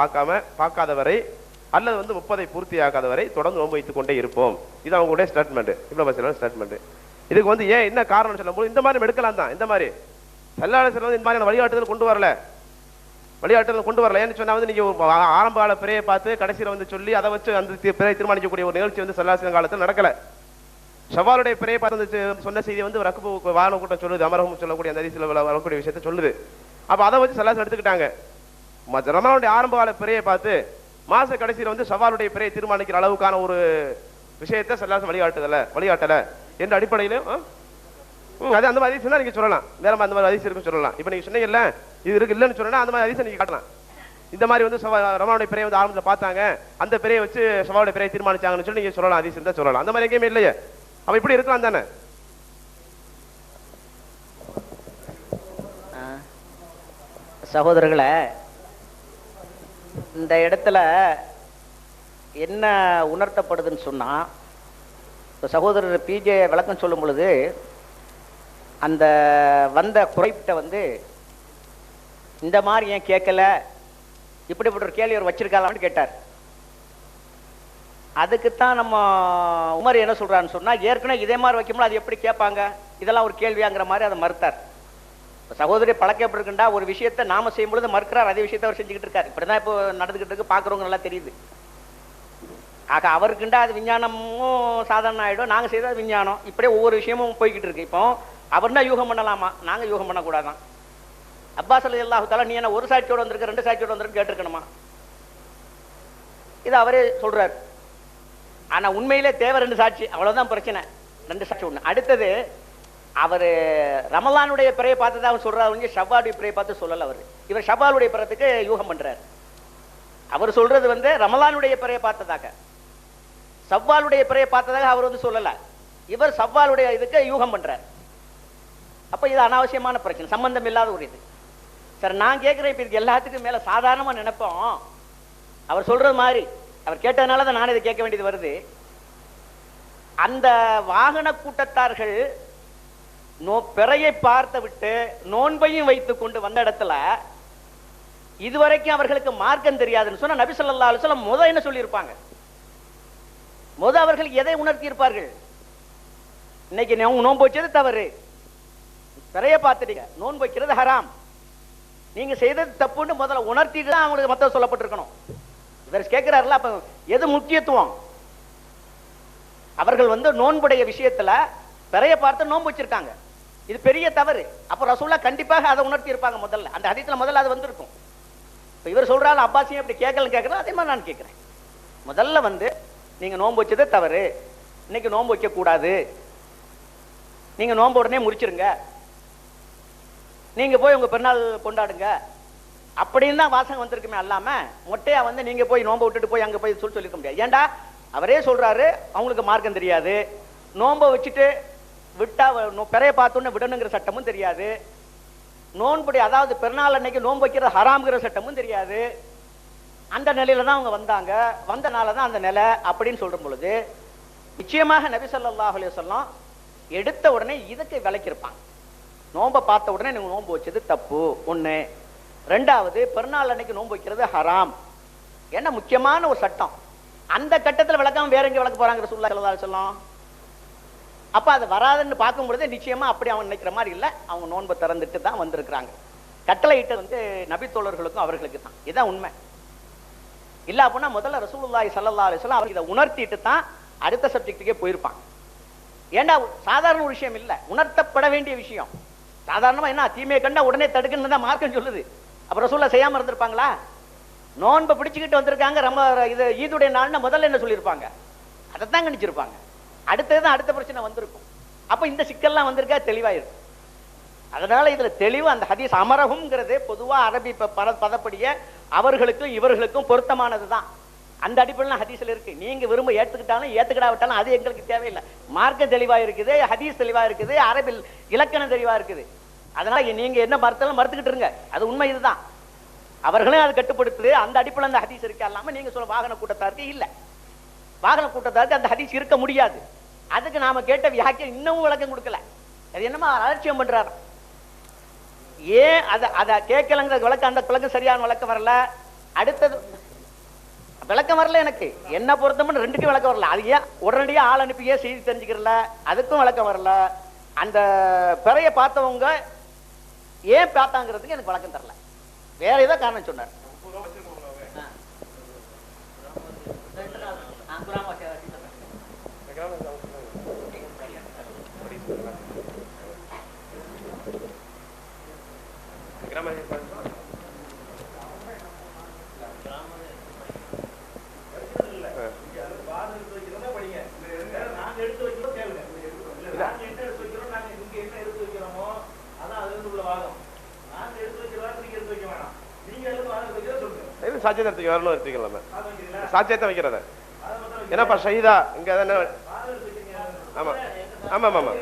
Speaker 5: பார்க்காத வரை அல்லது 30 பூர்த்தியாகாத வரை தொடர்ந்து நோன்பு வைத்துக் கொண்டே இருப்போம். இது அவங்களுடைய ஸ்டேட்மெண்ட், இப்னு பஸீர் ஸ்டேட்மெண்ட். இதுக்கு ஏன் என்ன காரணம் சொல்லும்போது இந்த மாதிரி எடுக்கலாம் தான். இந்த மாதிரி ஸல்லல்லாஹு அலைஹி வஸல்லம் இந்த மாதிரி வழிகாட்டுதல் கொண்டு வரல, வழிகாட்டுதல் கொண்டு வரல. ஏன்னு சொன்னா நீங்க ஆரம்ப கால பிறையை பார்த்து கடைசியில் சொல்லி அதை வச்சு அந்த பிறையை தீர்மானிக்கக்கூடிய ஒரு நிகழ்ச்சி ஸல்லல்லாஹு அலைஹி வஸல்லம் காலத்தில் நடக்கல. ஷவாலுடைய பிறையை பார்த்து சொன்ன செய்தி ரக்குபு வான கூட்டம் சொல்லுது, அமரகம் சொல்லக்கூடிய அந்த ஹதீஸ்ல வரக்கூடிய விஷயத்தை சொல்லுது. அப்ப அதை வச்சு ஸல்லல்லாஹு எடுத்துக்கிட்டாங்க. ரமலானுடைய ஆரம்ப கால பிறையை பார்த்து மாச கடைசியில் ஷவாலுடைய பிறையை தீர்மானிக்கிற அளவுக்கான ஒரு விஷயத்தை ஸல்லல்லாஹு வழிகாட்டல என்ற அடிப்படையிலும் அது அந்த மாதிரி ஹதீஸ் நீங்க சொல்லலாம், வேற அந்த மாதிரி ஹதீஸ் இருக்குன்னு சொல்லலாம். இப்ப நீங்க சொன்னீங்கல்ல இது இருக்கு இல்லன்னு சொன்னா அந்த மாதிரி ஹதீஸை நீங்க காட்டலாம். இந்த மாதிரி ரமலானுடைய பிறையை ஆரம்பத்தில் பார்த்தாங்க, அந்த பிறையை வச்சு ஷவாலுடைய பிறையை தீர்மானிச்சாங்கன்னு சொல்லி நீங்க சொல்லலாம், ஹதீஸ் இருந்தா சொல்லலாம். அந்த மாதிரி எங்கேயுமே இல்லையே. அவ இப்படி இருக்கலாம் தானே.
Speaker 1: சகோதரர்களை, இந்த இடத்துல என்ன உணர்த்தப்படுதுன்னு சொன்னா சகோதரர் பிஜே விளக்கம் சொல்லும் பொழுது அந்த வந்த குறைப்பிட்ட இந்த மாதிரி ஏன் கேட்கல, இப்படிப்பட்ட ஒரு கேள்வி அவர் வச்சிருக்கலாம்னு கேட்டார். அதுக்குத்தான் நம்ம உமர் என்ன சொல்றான்னு சொன்னா ஏற்கனவே இதே மாதிரி வைக்கும்போது அது எப்படி கேட்பாங்க, இதெல்லாம் ஒரு கேள்வியாங்கிற மாதிரி அதை மறுத்தார். சகோதரி பழக்கம் எப்படி இருக்குண்டா ஒரு விஷயத்தை நாம செய்யும் பொழுது மறுக்கிறார், அதே விஷயத்தை அவர் செஞ்சுக்கிட்டு இருக்காரு. இப்படிதான் இப்போ நடந்துகிட்டு இருக்கு, பாக்குறவங்க நல்லா தெரியுது. ஆக அவருக்குண்டா அது விஞ்ஞானமும் சாதாரண ஆயிடும், நாங்க செய்தது விஞ்ஞானம். இப்படியே ஒவ்வொரு விஷயமும் போய்கிட்டு இருக்கு. இப்போ அவர் தான் யூகம் பண்ணலாமா, நாங்க யூகம் பண்ணக்கூடாதான். அப்பாஸ் ரலியல்லாஹு தஆலா நீ என்ன ஒரு சாட்சியோட வந்திருக்க, 2 சாட்சியோட வந்திருக்கு கேட்டிருக்கணுமா, இது அவரே சொல்றாரு. ஆனா உண்மையிலே தேவை 2 சாட்சி, அவ்வளவுதான் பிரச்சனை. 2 சாட்சி ஒண்ணு. அடுத்தது அவர் ரமலானுடைய பிறையை பார்த்து அவர் சொல்றாரு, ஷவ்வாலுடைய பிறையை பார்த்து சொல்லல. அவரு இவர் ஷவ்வாலுடைய பிறத்துக்கு யூகம் பண்றாரு. அவர் சொல்றது ரமலானுடைய பிறையை பார்த்ததாக, சவ்வாலுடைய பிறையை பார்த்ததாக அவர் சொல்லல. இவர் சவ்வாலுடைய இதுக்கு யூகம் பண்றார். அப்ப இது அனாவசியமான பிரச்சனை, சம்பந்தம் இல்லாத ஒரு இது. சார் நான் கேட்கிறேன், இப்ப இதுக்கு எல்லாத்துக்கும் மேல சாதாரணமா நினைப்போம். அவர் சொல்றது மாதிரி அவர் கேட்டதுனால தான் நான் இதை கேட்க வேண்டியது வருது. அந்த வாகன கூட்டத்தார்கள் பிறையை பார்த்து விட்டு நோன்பையும் வைத்துக் கொண்டு வந்த இடத்துல இதுவரைக்கும் அவர்களுக்கு மார்க்கம் தெரியாதுன்னு சொன்னா நபி ஸல்லல்லாஹு அலைஹி வஸல்லம் முத என்ன சொல்லியிருப்பாங்க? முத அவர்கள் எதை உணர்த்தி இருப்பார்கள்? இன்னைக்கு நோன்பு வச்சது தவறு, நிறைய பார்த்துட்டீங்க, நோன்பு வைக்கிறது ஹராம், நீங்க செய்தது தப்புன்னு முதல்ல உணர்த்திட்டு தான் அவங்களுக்கு மத்த சொல்லப்பட்டிருக்கணும். இவர் கேட்கிறாருல, அப்ப எது முக்கியத்துவம்? அவர்கள் நோன்புடைய விஷயத்துல பிறைய பார்த்து நோன்பு வச்சிருக்காங்க, இது பெரிய தவறு. அப்ப ரசூலுல்லாஹ் கண்டிப்பாக அதை உணர்த்தி இருப்பாங்க. முதல்ல அந்த ஹதீஸ்ல முதல்ல அது வந்திருக்கும். இப்ப இவர் சொல்றாரு அப்பாஸியும் அப்படி கேட்கலன்னு கேட்கறேன், அதே மாதிரி நான் கேட்கிறேன். முதல்ல நீங்க நோன்பு வச்சதே தவறு, இன்னைக்கு நோன்பு வைக்க கூடாது, நீங்க நோன்பு உடனே முடிச்சிருங்க, நீங்க போய் உங்க பெருநாள் கொண்டாடுங்க அப்படின்னு தான் வாசகம் வந்திருக்குமே அல்லாம மொட்டையா நீங்க போய் நோன்பை விட்டுட்டு போய் அங்க போய் சொல்லிக்க முடியாது. ஏண்டா அவரே சொல்றாரு அவங்களுக்கு மார்க்கம் தெரியாது, நோன்பை வச்சுட்டு விட்டா பிறைய பார்த்தோன்னு விடணுங்கிற சட்டமும் தெரியாது, நோன்புடைய அதாவது பெருநாள் அன்னைக்கு நோன்பு வைக்கிறது ஹராம்ங்கிற சட்டமும் தெரியாது. அந்த நிலையில தான் அவங்க வந்தாங்க, வந்தனால தான் அந்த நிலை அப்படின்னு சொல்ற பொழுது நிச்சயமாக நபி ஸல்லல்லாஹு அலைஹி வஸல்லம் எடுத்த உடனே இதுக்கு விளக்கியிருப்பாங்க. நோன்பை பார்த்த உடனே நீங்க நோன்பு வச்சது தப்பு ஒண்ணு, ரெண்டாவது பெருநாள் அன்னைக்கு நோன்பு வைக்கிறது ஹராம், என்ன முக்கியமான ஒரு சட்டம். அந்த கட்டத்தில் விளக்காம வேற எங்க விளக்க போறாங்க ரசூலுல்லாஹி ஸல்லல்லாஹு அலைஹி வஸல்லம்? அப்ப அது வராதுன்னு பார்க்கும் பொழுது நிச்சயமா அப்படி அவங்க நினைக்கிற மாதிரி இல்ல, அவங்க நோன்பை திறந்துட்டு தான் வந்திருக்கிறாங்க. கட்டளை இட்டு நபி தோழர்களுக்கும் அவர்களுக்கு தான், இதான் உண்மை. இல்ல அப்படின்னா முதல்ல ரசூலுல்லாஹி ஸல்லல்லாஹு அலைஹி வஸல்லம் அவங்க இதை உணர்த்திட்டு தான் அடுத்த சப்ஜெக்ட்டுக்கே போயிருப்பாங்க. ஏண்டா சாதாரண ஒரு விஷயம் இல்ல, உணர்த்தப்பட வேண்டிய விஷயம். சாதாரணமா என்ன தீமையை கண்டா உடனே தடுக்கணும்னு தான் மார்க்கம் சொல்லுது. அப்ப ரசூலுல்லாஹ் செய்யாம இருந்திருப்பாங்களா? நோன்பை பிடிச்சுக்கிட்டு வந்திருக்காங்க, ரொம்ப இது ஈதுடைய நாள்னு முதல்ல என்ன சொல்லியிருப்பாங்க? அதைத்தான் கணிச்சிருப்பாங்க. அடுத்ததுதான் அடுத்த பிரச்சனை வந்திருக்கும். அப்ப இந்த சிக்கல்லாம் வந்திருக்கா தெளிவாயிருக்கும். அதனால இதுல தெளிவு அந்த ஹதீஸ் அமரகும்ங்கிறது பொதுவா அரபி பதப்படிய அவர்களுக்கும் இவர்களுக்கும் பொருத்தமானதுதான். அந்த அடிப்படையில் ஹதீஸ்ல இருக்கு. நீங்க விரும்ப ஏத்துக்கிட்டாலும் ஏத்துக்கிடாவிட்டாலும் அது எங்களுக்கு தேவையில்லை. மார்க்கம் தெளிவா இருக்குது, ஹதீஸ் தெளிவா இருக்குது, அரபில் இலக்கணம் தெளிவா இருக்குது. அதனால நீங்க என்ன மறுத்தாலும் மறுத்துக்கிட்டு இருங்க, அது உண்மை. இதுதான் அவர்களே அது கட்டுப்படுத்துது. அந்த அடிப்படையில் அந்த ஹதீஸ் இருக்கா இல்லாம நீங்க சொல்ல வாகன கூட்டத்தாருக்கு இல்ல, வாகன கூட்டத்தாருக்கு அந்த ஹதீஸ் இருக்க முடியாது. அதுக்கு நாம கேட்ட வியாக்கியம் இன்னமும் விளக்கம் கொடுக்கல. அது என்னமா அலட்சியம் பண்றாரு? ஏன் அத கேட்கலங்கிற விளக்கம், அந்த விளக்கம் சரியான விளக்கம் வரல. அடுத்தது விளக்கம் வரல, எனக்கு என்ன பொருத்தம் ரெண்டுக்கும் விளக்கம் வரல. அது ஏன் உடனடியா ஆள் அனுப்பியே செய்தி தெரிஞ்சுக்கிறல, அதுக்கும் விளக்கம் வரல. அந்த பிறைய பார்த்தவங்க ஏன் பார்த்தாங்கிறதுக்கு எனக்கு விளக்கம் தரல, வேற ஏதோ காரணம் சொன்னார்.
Speaker 5: சாட்சியத்தை வரணும் எடுத்துக்கலாமே, சாட்சியத்தை வைக்கிறத என்னப்பா ஷஹீதா இங்க தானே? ஆமா ஆமா ஆமா.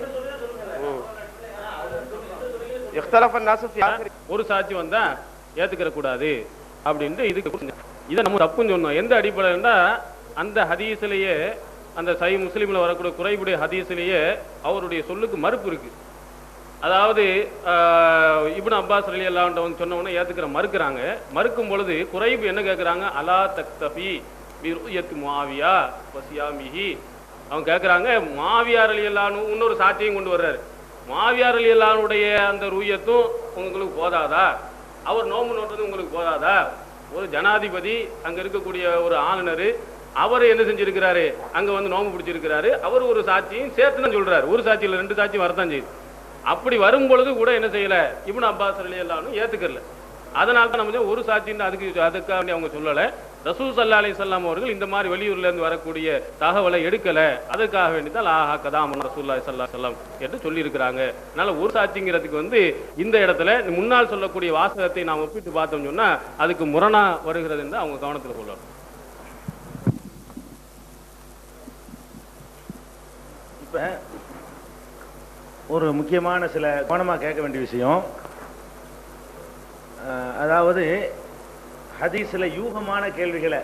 Speaker 7: ஒரு சாட்சி வந்தா ஏத்துக்கிற கூடாது அப்படின்ட்டு இதுக்கு இதை நம்ம தப்புன்னு சொன்னோம். எந்த அடிப்படையில்னா அந்த ஹதீஸ்லயே, அந்த சஹீஹ் முஸ்லிம்ல வரக்கூடிய குறைவுடைய ஹதீஸ்லயே அவருடைய சொல்லுக்கு மறுப்பு இருக்கு. அதாவது இப்னு அப்பாஸ் ரலியல்லாஹு அன்ஹு சொன்ன உடனே ஏத்துக்கிற மறுக்கிறாங்க. மறுக்கும் பொழுது குறைவு என்ன கேட்கிறாங்க? அலா தக்தஃபி பி ருயத் முஆவியா வசியாமிஹி. அவங்க கேட்கிறாங்க முஆவியா ரலியல்லாஹு அன்ஹு இன்னொரு சாட்சியும் கொண்டு வர்றாரு. முஆவியா ரலியல்லாஹு அன்ஹுடைய அந்த ருயத்தும் உங்களுக்கு போதாதா? அவர் நோம்பு நோட்டது உங்களுக்கு போதாதா? ஒரு ஜனாதிபதி, அங்க இருக்கக்கூடிய ஒரு ஆளுநர், அவர் என்ன செஞ்சிருக்கிறாரு? அங்க நோம்பு பிடிச்சிருக்கிறாரு. அவர் ஒரு சாட்சியும் சேர்த்து தான் சொல்றாரு. ஒரு சாட்சியில் ரெண்டு சாட்சி வரத்தான் செய்யுது. அப்படி வரும் பொழுது கூட என்ன செய்யல? இப்னு அப்பாஸ் ரலியல்லாஹு அன்ஹு ஏத்துக்கல. அதனால தான் நம்ம ஒரு சாட்சின்னு அதுக்காக அவங்க சொல்லல. ரசூல் ஸல்லல்லாஹு அலைஹி வஸல்லம் அவர்கள் இந்த மாதிரி வெளியூர்ல இருந்து வரக்கூடிய தகவலை எடுக்கல. அதுக்காக வேண்டிதான் லாஹா கதாம் ரசூலுல்லாஹி ஸல்லல்லாஹு அலைஹி வஸல்லம் என்று சொல்லி இருக்கிறாங்க. அதனால ஒரு சாட்சிங்கிறதுக்கு இந்த இடத்துல முன்னால் சொல்லக்கூடிய வாசகத்தை நாம் ஒப்பிட்டு பார்த்தோம் சொன்னா அதுக்கு முரணா வருகிறது என்று அவங்க கவனத்தில் கொள்ளணும்.
Speaker 4: இப்ப ஒரு முக்கியமான சில கவனமாக கேட்க வேண்டிய விஷயம், அதாவது ஹதீஸில் யூகமான கேள்விகளை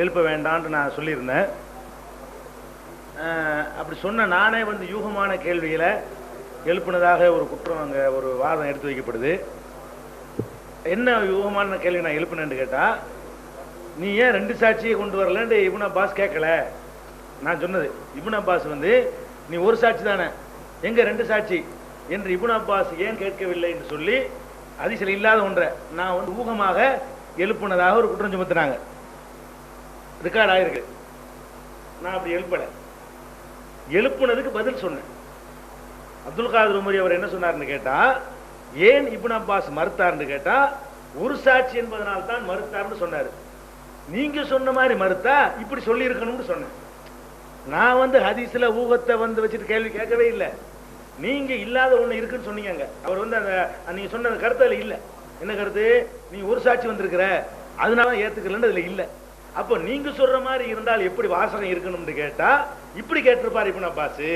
Speaker 4: எழுப்ப வேண்டாம்னு நான் சொல்லியிருந்தேன். அப்படி சொன்ன நானே யூகமான கேள்விகளை எழுப்பினதாக ஒரு குற்றம் அங்கே ஒரு வாதம் எடுத்து வைக்கப்படுது. என்ன யூகமான கேள்வி நான் எழுப்பினேன்னு கேட்டா, நீ ஏன் 2 சாட்சியை கொண்டு வரலன்னு இப்னு அப்பாஸ் கேட்கல. நான் சொன்னது இப்னு அப்பாஸ் வந்து நீ ஒரு சாட்சி தானே, எங்க 2 சாட்சி என்று இப்னு அப்பாஸ் ஏன் கேட்கவில்லை என்று சொல்லி ஹதீஸ்ல இல்லாத ஒன்றை நான் வந்து ஊகமாக எழுப்புனதாக ஒரு குற்றம் சுமத்தினாங்க. ரெக்கார்ட் ஆயிருக்கு. நான் அப்படி எழுப்பல. எழுப்புனதுக்கு பதில் சொன்னேன். அப்துல் காதர் உமரி அவர் என்ன சொன்னார்னு கேட்டா, ஏன் இப்னு அப்பாஸ் மறுத்தார்னு கேட்டா, ஒரு சாட்சி என்பதனால் தான் மறுத்தார்னு சொன்னாரு. நீங்க சொன்ன மாதிரி மறுத்தா இப்படி சொல்லி இருக்கணும்னு சொன்னேன். நான் வந்து ஹதீஸ்ல ஊகத்தை வந்து வச்சுட்டு கேள்வி கேட்கவே இல்லை. நீங்க இல்லாத ஒண்ணு இருக்குன்னு சொன்னீங்க. அவர் வந்து அந்த நீங்க சொன்ன கருத்துல இல்ல. என்ன கருத்து? நீ ஒரு சாட்சி வந்திருக்கிற, அதனால ஏத்துக்கலன்னு அதுல இல்ல. அப்போ நீங்க சொல்ற மாதிரி இருந்தால் எப்படி வாசகம் இருக்கணும்னு கேட்டா இப்படி கேட்டிருப்பாரு இப்னு அப்பாஸ்.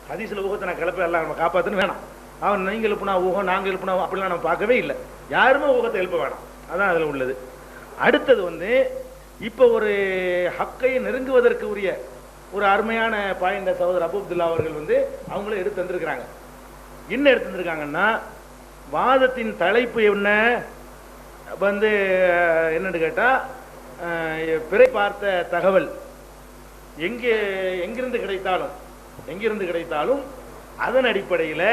Speaker 4: ஹதீஸ்ல ஊகத்தை நான் கிளப்ப எல்லாம் நம்ம காப்பாத்துன்னு வேணாம். அவன் நீங்க எழுப்புனா ஊகம், நாங்க எழுப்புனா அப்படிலாம் நம்ம பார்க்கவே இல்லை. யாருமே ஊகத்தை எழுப்ப வேணாம். அதான் அதுல உள்ளது. அடுத்தது வந்து இப்ப ஒரு ஹக்கை நெருங்குவதற்கு உரிய ஒரு அருமையான பாயிண்ட சகோதரர் அபு அப்துல்லா அவர்கள் வந்து அவங்களும் எடுத்து வந்திருக்கிறாங்க. என்ன எடுத்து வந்திருக்காங்கன்னா, வாதத்தின் தலைப்பு என்ன வந்து என்னன்னு கேட்டா, பிறை பார்த்த தகவல் எங்கிருந்து கிடைத்தாலும் அதன் அடிப்படையில்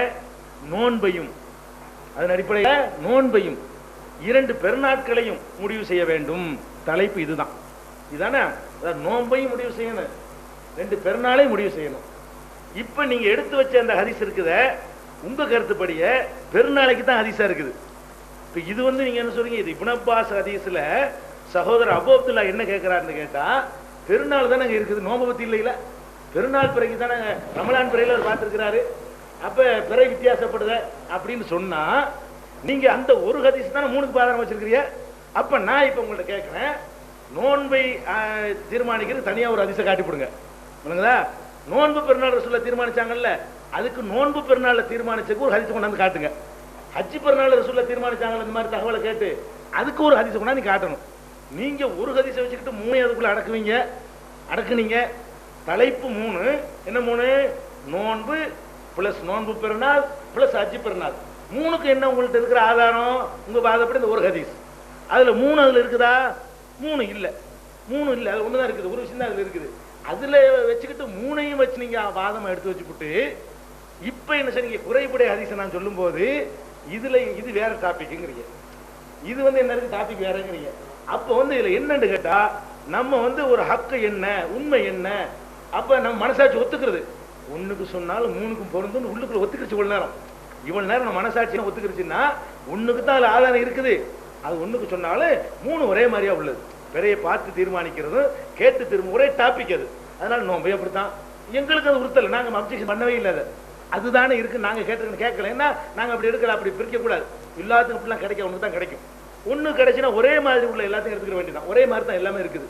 Speaker 4: நோன்பையும் 2 பெருநாட்களையும் முடிவு செய்ய வேண்டும். தலைப்பு இதுதான். இதானே? நோன்பையும் முடிவு செய்யணும், 2 பெருநாளையும் முடிவு செய்யணும். இப்ப நீங்க எடுத்து வச்ச அந்த ஹதீஸ் இருக்குத, உங்க கருத்துப்படிய பெருநாளைக்கு தான் ஹதீஸா இருக்குது. இப்ப இது வந்து நீங்க என்ன சொல்றீங்க? இது இப்னு அப்பாஸ் ஹதீஸ்ல சகோதரர் அபு அப்துல்லா என்ன கேட்கிறாருன்னு கேட்டா, பெருநாள் தானே இருக்குது, நோம்பு பத்தி இல்லையில. பெருநாள் பிறகு தானே ரமலான் பிறையில அவர் பார்த்திருக்கிறாரு. அப்ப பிறை வித்தியாசப்படுத அப்படின்னு சொன்னா, நீங்க அந்த ஒரு ஹதீஸ் தானே 3க்கு ஆதாரம் வச்சிருக்கிறீங்க. அப்ப நான் இப்ப உங்கள்ட்ட கேட்கிறேன், நோன்பை தீர்மானிக்கிறது தனியா ஒரு ஹதீஸை காட்டி போடுங்க. நோன்பு பெருநாள் ரசூலுல்லாஹ் தீர்மானிச்சாங்கல்ல, அதுக்கு நோன்பு பெருநாள்ல தீர்மானிச்சதுக்கு ஒரு ஹதீஸ் கொண்டாந்து காட்டுங்க. ஹஜ் பெருநாள் ரசூலுல்லாஹ் தீர்மானிச்சாங்கல்ல, இந்த மாதிரி தகவலை கேட்டு அதுக்கு ஒரு ஹதீஸ் கொண்டாந்து காட்டணும். நீங்க ஒரு ஹதீஸை வச்சுக்கிட்டு 3 அதுக்குள்ள அடக்குனீங்க. தலைப்பு 3 என்ன? 3 நோன்பு பிளஸ் நோன்பு பெருநாள் பிளஸ் ஹஜ் பெருநாள். 3க்கு என்ன உங்கள்ட்ட இருக்கிற ஆதாரம்? உங்க வாதப்படி இந்த ஒரு ஹதீஸ். அதுல 3 அதுல இருக்குதா? 3 இல்ல. அது ஒண்ணுதான் இருக்குது. ஒரு விஷயம் தான் அதுல இருக்குது. அதுல வச்சுக்கிட்டு 3ஐயும் வச்சு நீங்க வாதம் எடுத்து வச்சுக்கிட்டு இப்ப என்ன செய்றீங்க? குறைபுடைய ஹதீஸை நான் சொல்லும் போது இது வேற டாபிக்ங்கிறீங்க, இது வந்து என்ன இருக்கு டாபிக் வேறங்கிறீங்க. அப்ப வந்து இதுல என்னன்னு கேட்டா, நம்ம வந்து ஒரு ஹக்கு என்ன, உண்மை என்ன, அப்ப நம்ம மனசாட்சி ஒத்துக்கிறது. 1க்கு சொன்னாலும் 3க்கும் பொருந்தும் உள்ளுக்குள்ள ஒத்துக்கிச்சு. இவ்வளவு நேரம் நம்ம மனசாட்சி ஒத்துக்கிருச்சுன்னா 1க்கு தான் அதுல ஆதாரம் இருக்குது. அது 1க்கு சொன்னாலும் 3 ஒரே மாதிரியா உள்ளது. பிறையை பார்த்து தீர்மானிக்கிறது, கேட்டு திரும்ப ஒரே டாபிக் அது. அதனால நோம்பு அப்படித்தான். எங்களுக்கு அது உறுத்தல, நாங்க அப்ஜெக்ஷன் பண்ணவே இல்லை. அதுதானே இருக்கு. நாங்க கேட்கலன்னா நாங்க அப்படி எடுக்கல, அப்படி பிரிக்க கூடாது. எல்லாத்துக்கும் இப்படிலாம் கிடைக்க ஒன்று தான் கிடைக்கும். 1 கிடைச்சுன்னா ஒரே மாதிரி உள்ள எல்லாத்தையும் எடுத்துக்க வேண்டியதான். ஒரே மாதிரி தான் எல்லாமே இருக்குது.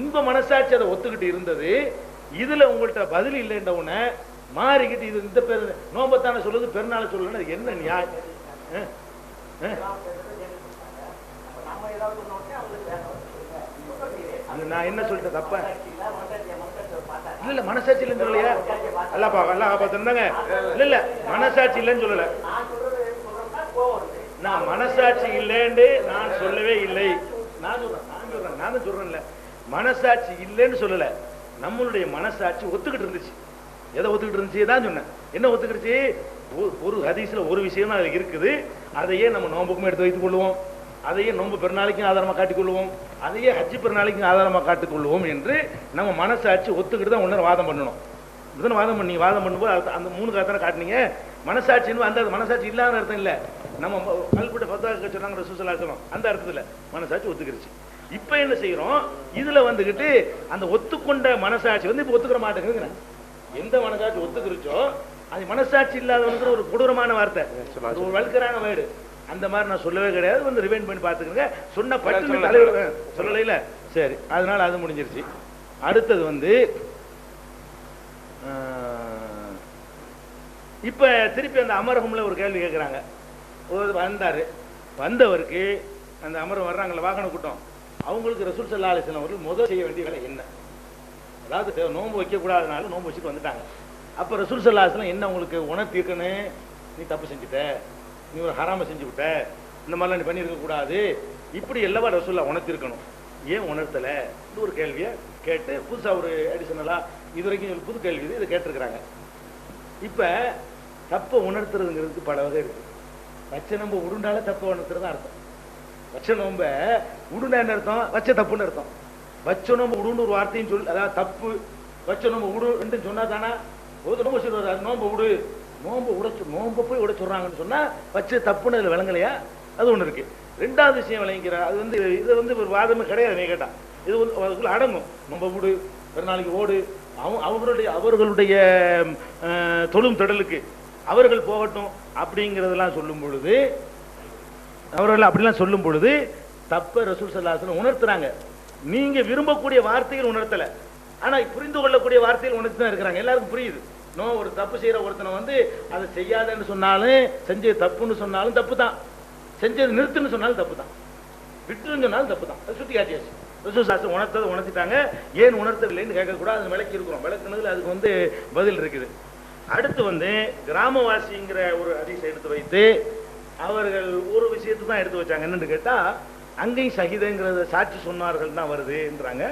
Speaker 4: உங்க மனசாட்சி அதை ஒத்துக்கிட்டு இருந்தது. இதுல உங்கள்கிட்ட பதில் இல்லைன்ற உடனே மாறிக்கிட்டு இது இந்த பேர் நோம்பத்தான சொல்லுது, பெருநாளை சொல்லணும். அது என்ன நியாயம்? நான் என்ன சொல்லிட்டேன் தப்ப? இல்ல மனசாட்சி இல்லைன்னு சொல்லலையா? அல்லா பார்த்துருந்தாங்க. இல்ல மனசாட்சி இல்லைன்னு சொல்லல. நான் மனசாட்சி இல்லைன்னு நான் சொல்லவே இல்லை. நான் சொல்றேன்ல, மனசாட்சி இல்லைன்னு சொல்லல. நம்மளுடைய மனசாட்சி ஒத்துக்கிட்டு இருந்துச்சு. எதை ஒத்துக்கிட்டு இருந்துச்சு தான் சொன்னேன். என்ன ஒத்துக்கிடுச்சு? ஒரு ஹதீஸ்ல ஒரு விஷயம் அதுல இருக்குது. அதையே நம்ம நோம்புக்கும் எடுத்து வைத்துக் கொள்வோம், அதையே நோம்பு பெருநாளைக்கும் ஆதாரமா காட்டிக்கொள்வோம், அதையே ஹஜ் பெருநாளைக்கும் ஆதாரமா காட்டிக்கொள்வோம் என்று நம்ம மனசாட்சி ஒத்துக்கிட்டு தான் ஒன்னு வாதம் பண்ணணும். இதுதான் வாதம் பண்ணும்போது அந்த 3 காத்தான காட்டினீங்க. மனசாட்சின்னு அந்த மனசாட்சி இல்லாத அர்த்தம் இல்ல. நம்ம கல்புட்ட பத்தாக சொன்னாங்க ரசூலுல்லாஹி ஸல்லல்லாஹு அலைஹி வஸல்லம், அந்த அர்த்தத்துல மனசாட்சி ஒத்துக்கிருச்சு. இப்ப என்ன செய்யறோம்? இதுல வந்துகிட்டு அந்த ஒத்துக்கொண்ட மனசாட்சி வந்து இப்ப ஒத்துக்கிற மாட்டேங்குது. எந்த மனசாட்சி ஒத்துக்கிருச்சோ அது மனசாட்சி இல்லாதவனுக்கு ஒரு கொடூரமான வார்த்தை, ஒரு வல்கரான வேர்டு. அந்த மாதிரி நான் சொல்லவே கிடையாது. வந்து ரிவைண்ட் பண்ணி பார்த்துக்கங்க. சொன்ன பட்டு தலைவர் சொல்லல. சரி, அதனால அது முடிஞ்சிருச்சு. அடுத்தது வந்து இப்ப திருப்பி அந்த அமரகம்ல ஒரு கேள்வி கேட்கிறாங்க. வந்தவருக்கு அந்த அமரம் வர்றாங்கல்ல வாகன கூட்டம், அவங்களுக்கு ரசூல் ஸல்லல்லாஹு அலைஹி வஸல்லம் அவர்கள் முதல் செய்ய வேண்டிய வேலை என்ன? அதாவது நோன்பு வைக்க கூடாதனால நோன்பு வச்சுட்டு வந்துட்டாங்க. அப்ப ரசூல் ஸல்லல்லாஹு அலைஹி வஸல்லம் என்ன உங்களுக்கு உணர்த்திருக்கணும்? நீ தப்பு செஞ்சுட்ட, நீ ஒரு ஹராம செஞ்சு விட்ட, இந்த மாதிரிலாம் நீ பண்ணியிருக்க கூடாது, இப்படி எல்லாம் ரசூலுல்லாஹ் உணர்த்திருக்கணும். ஏன் உணர்த்தல ஒரு கேள்வியை கேட்டு புதுசா ஒரு அடிஷனலா இது வரைக்கும் ஒரு புது கேள்வி இதை கேட்டிருக்கிறாங்க. இப்ப தப்பை உணர்த்துறதுங்கிறதுக்கு பல வகை இருக்கு. வச்ச நம்ப உருண்டால தப்பை உணர்த்துறது அர்த்தம். வச்ச நம்ப உருண்டா என்ன அர்த்தம்? வச்ச தப்புன்னு அர்த்தம். வச்ச நம்ப உருண்டு ஒரு வார்த்தையும் சொல்லி, அதாவது தப்பு வச்ச நம்ப உடு சொன்னா தானா நோம்பு சொல்றாரு, நோம்பு விடு, நோம்பு உடைச்சு நோம்பு போய் உடை சொல்றாங்கன்னு சொன்னா வச்சு தப்புன்னு அதுல விளங்கலையா? அது ஒண்ணு இருக்கு. ரெண்டாவது விஷயம் விளங்கிக்கிறா, அது வந்து இது வந்து ஒரு வாதமே கிடையாது. நீ கேட்டா இது வந்து அதுக்குள்ள அடங்கும். நோம்பு விடு, ஒரு நாளைக்கு ஓடு, அவர்களுடைய தொழும் தொடலுக்கு அவர்கள் போகட்டும் அப்படிங்கிறதெல்லாம் சொல்லும் பொழுது, அவர்கள் அப்படிலாம் சொல்லும் பொழுது தப்ப ரசூல் ஸல்லல்லாஹு அலைஹி வஸல்லம் உணர்த்துறாங்க. நீங்க விரும்பக்கூடிய வார்த்தைகள் உணர்த்தல, ஆனா புரிந்து கொள்ளக்கூடிய வார்த்தைகள் உணர்த்தி தான் இருக்கிறாங்க. எல்லாருக்கும் புரியுது. ஒரு தப்பு செய்யற ஒருத்தனை வந்து அதை செய்யாதன்னு சொன்னாலும், செஞ்சது தப்புன்னு சொன்னாலும் தப்பு தான், செஞ்சது நிறுத்துன்னு சொன்னாலும் தப்பு தான், விட்டுன்னு சொன்னாலும் தப்பு தான். சுட்டி காட்டியாச்சு. ரசூல் ஸல்லல்லாஹு உணர்த்ததை உணர்த்திட்டாங்க. ஏன் உணர்த்தவில்லைன்னு கேட்கக்கூடாது. அது விளக்கி இருக்கிறோம். விளக்குனதுல அதுக்கு வந்து பதில் இருக்குது. அடுத்து வந்து கிராமவாசிங்கிற ஒரு ஹதீஸை எடுத்து வைத்து அவர்கள் ஒரு விஷயத்தை தான் எடுத்து வச்சாங்க. என்னன்னு கேட்டா, அங்கேயும் ஷஹீதுங்கிறத சாட்சி சொன்னார்கள் தான் வருதுன்றாங்க.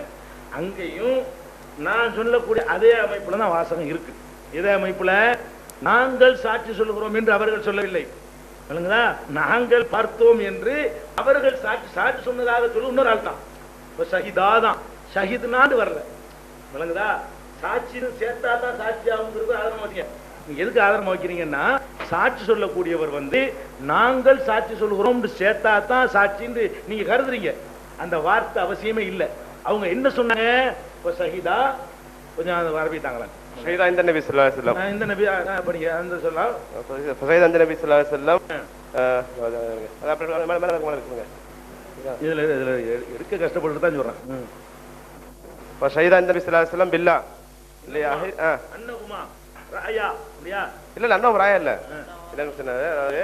Speaker 4: அங்கேயும் நான் சொல்லக்கூடிய அதே அமைப்புல தான் வாசகம் இருக்கு. இதே அமைப்புல நாங்கள் சாட்சி சொல்லுகிறோம் என்று அவர்கள் சொல்லவில்லை. சொல்லுங்களா, நாங்கள் பார்த்தோம் என்று அவர்கள் சாட்சி சொன்னதாக சொல்லி இன்னொரு ஆள் தான். இப்ப ஷஹீதா தான், ஷஹீதுனாண்டு வரல. விளங்குதா? சாட்சின்னு சேர்த்தா தான் சாட்சி ஆகுங்கிறது ஆதாரமா வைக்க. நீங்க எதுக்கு ஆதாரமா வைக்கிறீங்கன்னா, சாட்சி சொல்லக்கூடியவர் வந்து நாங்கள் சாட்சி சொல்கிறோம் சேர்த்தா தான் சாட்சின்னு நீங்க கருதுறீங்க. அந்த வார்த்தை அவசியமே இல்லை. அவங்க என்ன சொன்னாங்க? இப்ப ஷஹீதா கொஞ்சம் அரபித்தாங்களா?
Speaker 5: ஷஹீதா இந்த நபி ஸல்லல்லாஹு அலைஹி வஸல்லம்,
Speaker 4: இந்த நபி படிங்க அந்த சொல்லலாம்.
Speaker 5: ஷஹீதா இந்த நபி ஸல்லல்லாஹு அலைஹி வஸல்லம்.
Speaker 4: இதுல எடுக்க கஷ்டப்பட்டு தான் சொல்றேன்.
Speaker 5: ஷஹீதா இந்த நபி ஸல்லல்லாஹு அலைஹி வஸல்லம் பில்லா இல்லையா?
Speaker 4: அன்னகுமா ராயா இல்லையா?
Speaker 5: இல்ல அண்ணா ராயா இல்ல. இல்லன்னு சொன்னாரு. அதாவது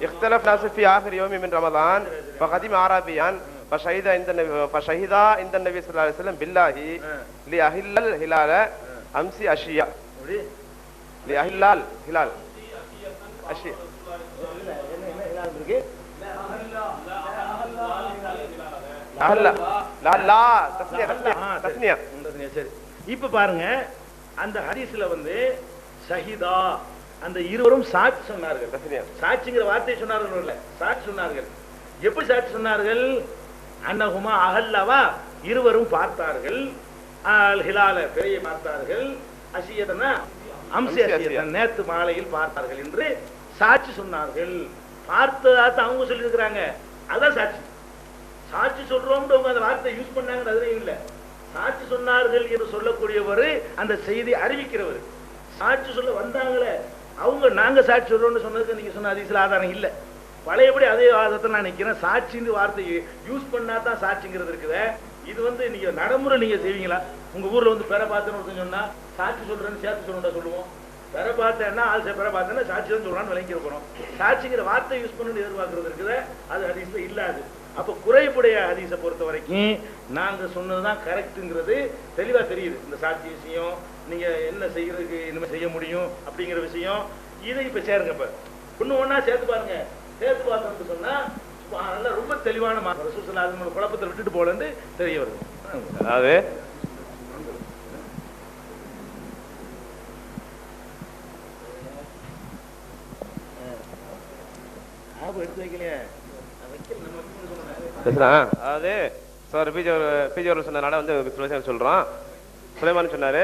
Speaker 5: اختلف الناس في آخر يوم من رمضان فقدم عربيا فشهد عند النبي صلى الله عليه وسلم بالله لأهل الهلال أمس أشياء لأهل الهلال أشياء
Speaker 4: இப்ப பாருங்க, அந்த ஹதீஸ்ல வந்து ஷஹீதா அந்த இருவரும் சாட்சி சொன்னார்கள். சாட்சிங்கிற வார்த்தை சொன்னார்கள் இல்ல, சாட்சி சொன்னார்கள். எப்படி சாட்சி சொன்னார்கள்? அன்னகுமா அகல்லவா, இருவரும் பார்த்தார்கள், அல் ஹிலால பிறையை பார்த்தார்கள், அஷியதனா அம்சி அஷியதன் நேத்து மாலையில் பார்த்தார்கள் என்று சாட்சி சொன்னார்கள். பார்த்ததாத்த அவங்க சொல்லி இருக்கிறாங்க. அதான் சாட்சி. சாட்சி சொல்றோம் அந்த வார்த்தை யூஸ் பண்ணாங்க, அதுலயும் இல்ல. சாட்சி சொன்னார்கள் என்று சொல்லக்கூடியவர் அந்த செய்தி அறிவிக்கிறவர். சாட்சி சொல்ல வந்தாங்களே அவங்க நாங்க சாட்சி சொல்றோம்னு சொன்னதுக்கு நீங்க சொன்ன ஹதீஸ்ல ஆதாரம் இல்ல. பழையபடி அதே ஆதாரத்தை நான் நினைக்கிறேன். சாட்சின்னு வார்த்தையை யூஸ் பண்ணா தான் சாட்சிங்கிறது இருக்குது. இது வந்து நீங்க நடைமுறை நீங்க செய்வீங்களா? உங்க ஊர்ல வந்து பெற பார்த்தேன்னு சொன்னா சாட்சி சொல்றேன்னு சேர்த்து சொல்லணும்டா சொல்லுவோம். பெற பார்த்தேன்னா ஆள் பெற பார்த்தேன்னா சாட்சி தான் சொல்றான்னு விளங்கி இருக்கிறோம். சாட்சிங்கிற வார்த்தை யூஸ் பண்ணணும்னு எதிர்பார்க்கறது இருக்குது, அது ஹதீஸ்ல இல்லாது. அப்ப குறைபுடைய ஹதீஸை பொறுத்த வரைக்கும் நாங்க சொன்னதுதான் கரெக்ட்ங்கிறது தெளிவா தெரியுது. இந்த சாட்சி விஷயம், நீங்க என்ன செய்யறதுக்கு இனிமே செய்ய முடியும் அப்படிங்கிற விஷயம், இதை இப்ப சேருங்க. இப்ப ஒண்ணு ஒன்னா சேர்த்து பாருங்க. சேர்த்து பார்த்தோம்னு சொன்னா நல்லா ரொம்ப தெளிவான ரசூல் ஸல்லல்லாஹு அலைஹி வஸல்லம் குழப்பத்தை விட்டுட்டு போலன்னு தெரிய வருது.
Speaker 5: அதாவது
Speaker 4: எடுத்து வைக்கலையே.
Speaker 5: அதாவது சார் பிஜி சொன்னதுனால வந்து சொல்றோம். சுலைமான் சொன்னாரு,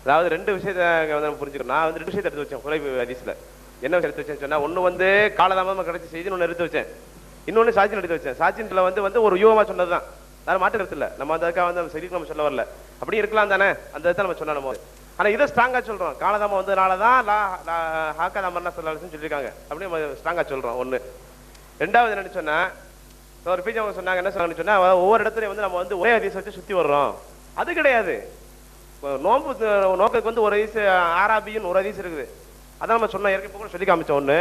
Speaker 5: அதாவது ரெண்டு விஷயத்தை வந்து புரிஞ்சுக்கணும். நான் வந்து ரெண்டு விஷயத்தை எடுத்து வச்சேன் குறைவு ஹதீஸ்ல. என்ன விஷயம் எடுத்து வச்சேன்னு சொன்னா, ஒண்ணு வந்து காலதாமதமா கிடைச்ச செய்தி ஒண்ணு எடுத்து வச்சேன், இன்னொன்னு சாட்சின்னு எடுத்து வச்சேன். சாட்சின்ல வந்து ஒரு யூகமா சொன்னதுதான், வேற மாற்று கருத்து இல்ல. நம்ம அந்த அதுக்காக வந்து செய்திக்கு நம்ம சொல்ல வரல, அப்படி இருக்கலாம் தானே, அந்த இடத்த நம்ம சொன்னா நம்ம. ஆனா இதை ஸ்ட்ராங்கா சொல்றோம், காலதாமம் வந்ததுனாலதான் ஹாக்கதாமர்னா சொல்லலாம்னு சொல்லியிருக்காங்க, அப்படி நம்ம ஸ்ட்ராங்கா சொல்றோம். ஒண்ணு. ரெண்டாவது என்னன்னு சொன்னா, ஒரு பிஜி அவங்க சொன்னாங்க, என்ன சொன்னாங்கன்னு சொன்னா, ஒவ்வொரு இடத்துலயும் வந்து நம்ம வந்து ஒரே ஹதீஸ் வச்சு சுத்தி வர்றோம். அது கிடையாது. நோம்பு நோக்கத்துக்கு வந்து ஒரு ஹதீஸ் ஆராபின்னு ஒரு ஹதீஸ் இருக்குது, அதான் நம்ம சொன்ன ஏற்கனவே கூட சொல்லி காமிச்சோம். ஒண்ணு,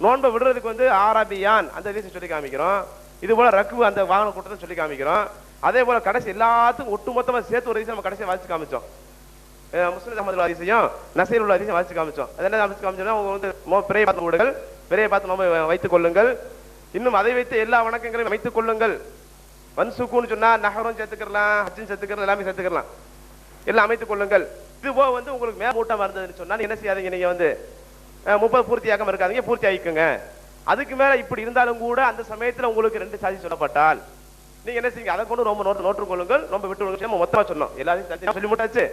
Speaker 5: நோன்பை விடுறதுக்கு வந்து ஆராபியான் அந்த ஹதீஸ் சொல்லி காமிக்கிறோம். இது போல ரக்கு அந்த வாகன கூட்டத்தை சொல்லி காமிக்கிறோம். அதே போல கடைசி எல்லாத்துக்கும் ஒட்டு மொத்தமா சேர்த்து ஒரு ஹதீஸ் நம்ம கடைசியை வாசிச்சு காமிச்சோம். முஸ்லிம் அஹமது ஹதீஸையும் நசீர் உள்ள ஹதீஸையும் வாசிச்சு காமிச்சோம். அது என்ன வாசிச்சு காமிச்சோம்னா, அவங்க வந்து பிறையை பார்த்து விடுங்கள், பிறையை பார்த்து நோம்பை வைத்துக் கொள்ளுங்கள், இன்னும் அதை வைத்து எல்லா வணக்கங்களையும் அமைத்துக் கொள்ளுங்கள். வன்சுக்குன்னு சொன்னா நகரம் சேர்த்துக்கலாம், ஹஜ்ஜும் சேர்த்துக்கலாம், எல்லாமே சேர்த்துக்கலாம், எல்லாம் அமைத்துக் கொள்ளுங்கள். இது போக வந்து உங்களுக்கு மேமூட்டமா இருந்ததுன்னு சொன்னா என்ன செய்யாதீங்க, நீங்க வந்து 30 பூர்த்தியாகாம இருக்காதீங்க, பூர்த்தி ஆகிக்குங்க. அதுக்கு மேல இப்படி இருந்தாலும் கூட அந்த சமயத்துல உங்களுக்கு 2 சாதி சொல்லப்பட்டால் நீங்க என்ன செய்யுங்க, அதை கொண்டு ரொம்ப நோட்டு கொள்ளுங்கள், ரொம்ப விட்டு நம்ம மொத்தமா சொன்னோம், எல்லாத்தையும் சொல்லி முட்டாச்சு.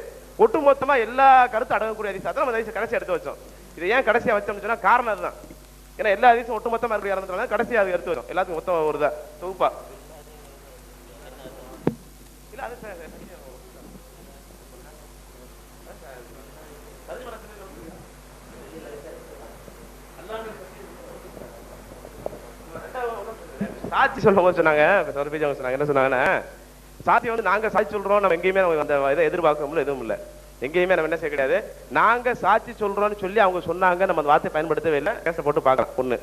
Speaker 5: ஒட்டு மொத்தமா எல்லா கருத்து அடங்கக்கூடிய ஹதீஸ் தான் நம்ம கடைசி எடுத்து வச்சோம். இதை ஏன் கடைசியா வச்சோம்னு சொன்னா காரணம் அதுதான். ஏன்னா எல்லா ஹதீஸும் ஒட்டு மொத்தமா இருக்கிற காரணத்தினால கடைசியா அது எடுத்து வச்சோம், எல்லாத்துக்கும் மொத்தமா வருதா தொகுப்பா. இல்ல அது சாட்சி சொல்லும் சொன்னாங்க, சொன்னாங்க என்ன சொன்னாங்கன்னா, சாட்சி வந்து நாங்க சாட்சி சொல்றோம், நம்ம எங்கேயுமே அந்த இதை எதிர்பார்க்கணும் எதுவும் இல்லை, எங்கேயுமே நம்ம என்ன செய்ய கிடையாது. நாங்க சாட்சி சொல்றோம்னு சொல்லி அவங்க சொன்னாங்க, நம்ம அந்த வார்த்தையை பயன்படுத்தவே இல்லை, கேச போட்டு பார்க்கலாம். ஒண்ணு.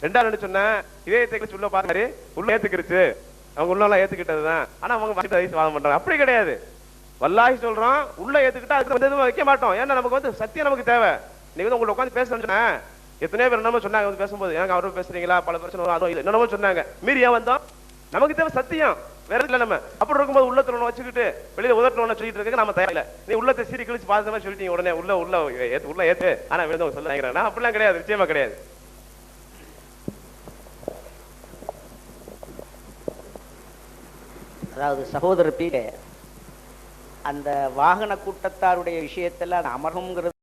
Speaker 5: ரெண்டாவது சொன்ன இதயத்தை சொல்ல பாரு உள்ள ஏத்துக்கிடுச்சு, அவங்க உள்ள ஏத்துக்கிட்டதுதான், ஆனா அவங்க வாதம் பண்றாங்க. அப்படி கிடையாது, வல்லாஹி சொல்றோம், உள்ள ஏத்துக்கிட்டா அதுக்கு வந்து எதுவும் வைக்க மாட்டோம். ஏன்னா நமக்கு வந்து சத்தியம் நமக்கு தேவை. நீங்க வந்து உங்களை உட்காந்து பேசணும்னு எத்தனையோ பேர் என்னமோ சொன்னாங்க வந்து பேசும்போது, எனக்கு அவரும் பேசுறீங்களா, பல பிரச்சனை வரும், அதுவும் என்னமோ சொன்னாங்க, மீறி ஏன் வந்தோம், நமக்கு தேவை சத்தியம், வேற இல்லை. நம்ம அப்படி இருக்கும்போது உள்ளத்துல ஒண்ணு வச்சுக்கிட்டு வெளியில உதட்டல ஒண்ணு சொல்லிட்டு இருக்க நம்ம தயாரில்ல. நீ உள்ளத்தை சீரி கிழிச்சு பார்த்த மாதிரி சொல்லிட்டீங்க, உடனே உள்ள ஏத்து, ஆனா வேணும் சொல்ல நினைக்கிறேன், அப்படிலாம் கிடையாது, நிச்சயமா கிடையாது.
Speaker 1: அதாவது சகோதரர் பீலே அந்த வாகன கூட்டத்தாருடைய விஷயத்துல அந்த அமர்வுங்கிறது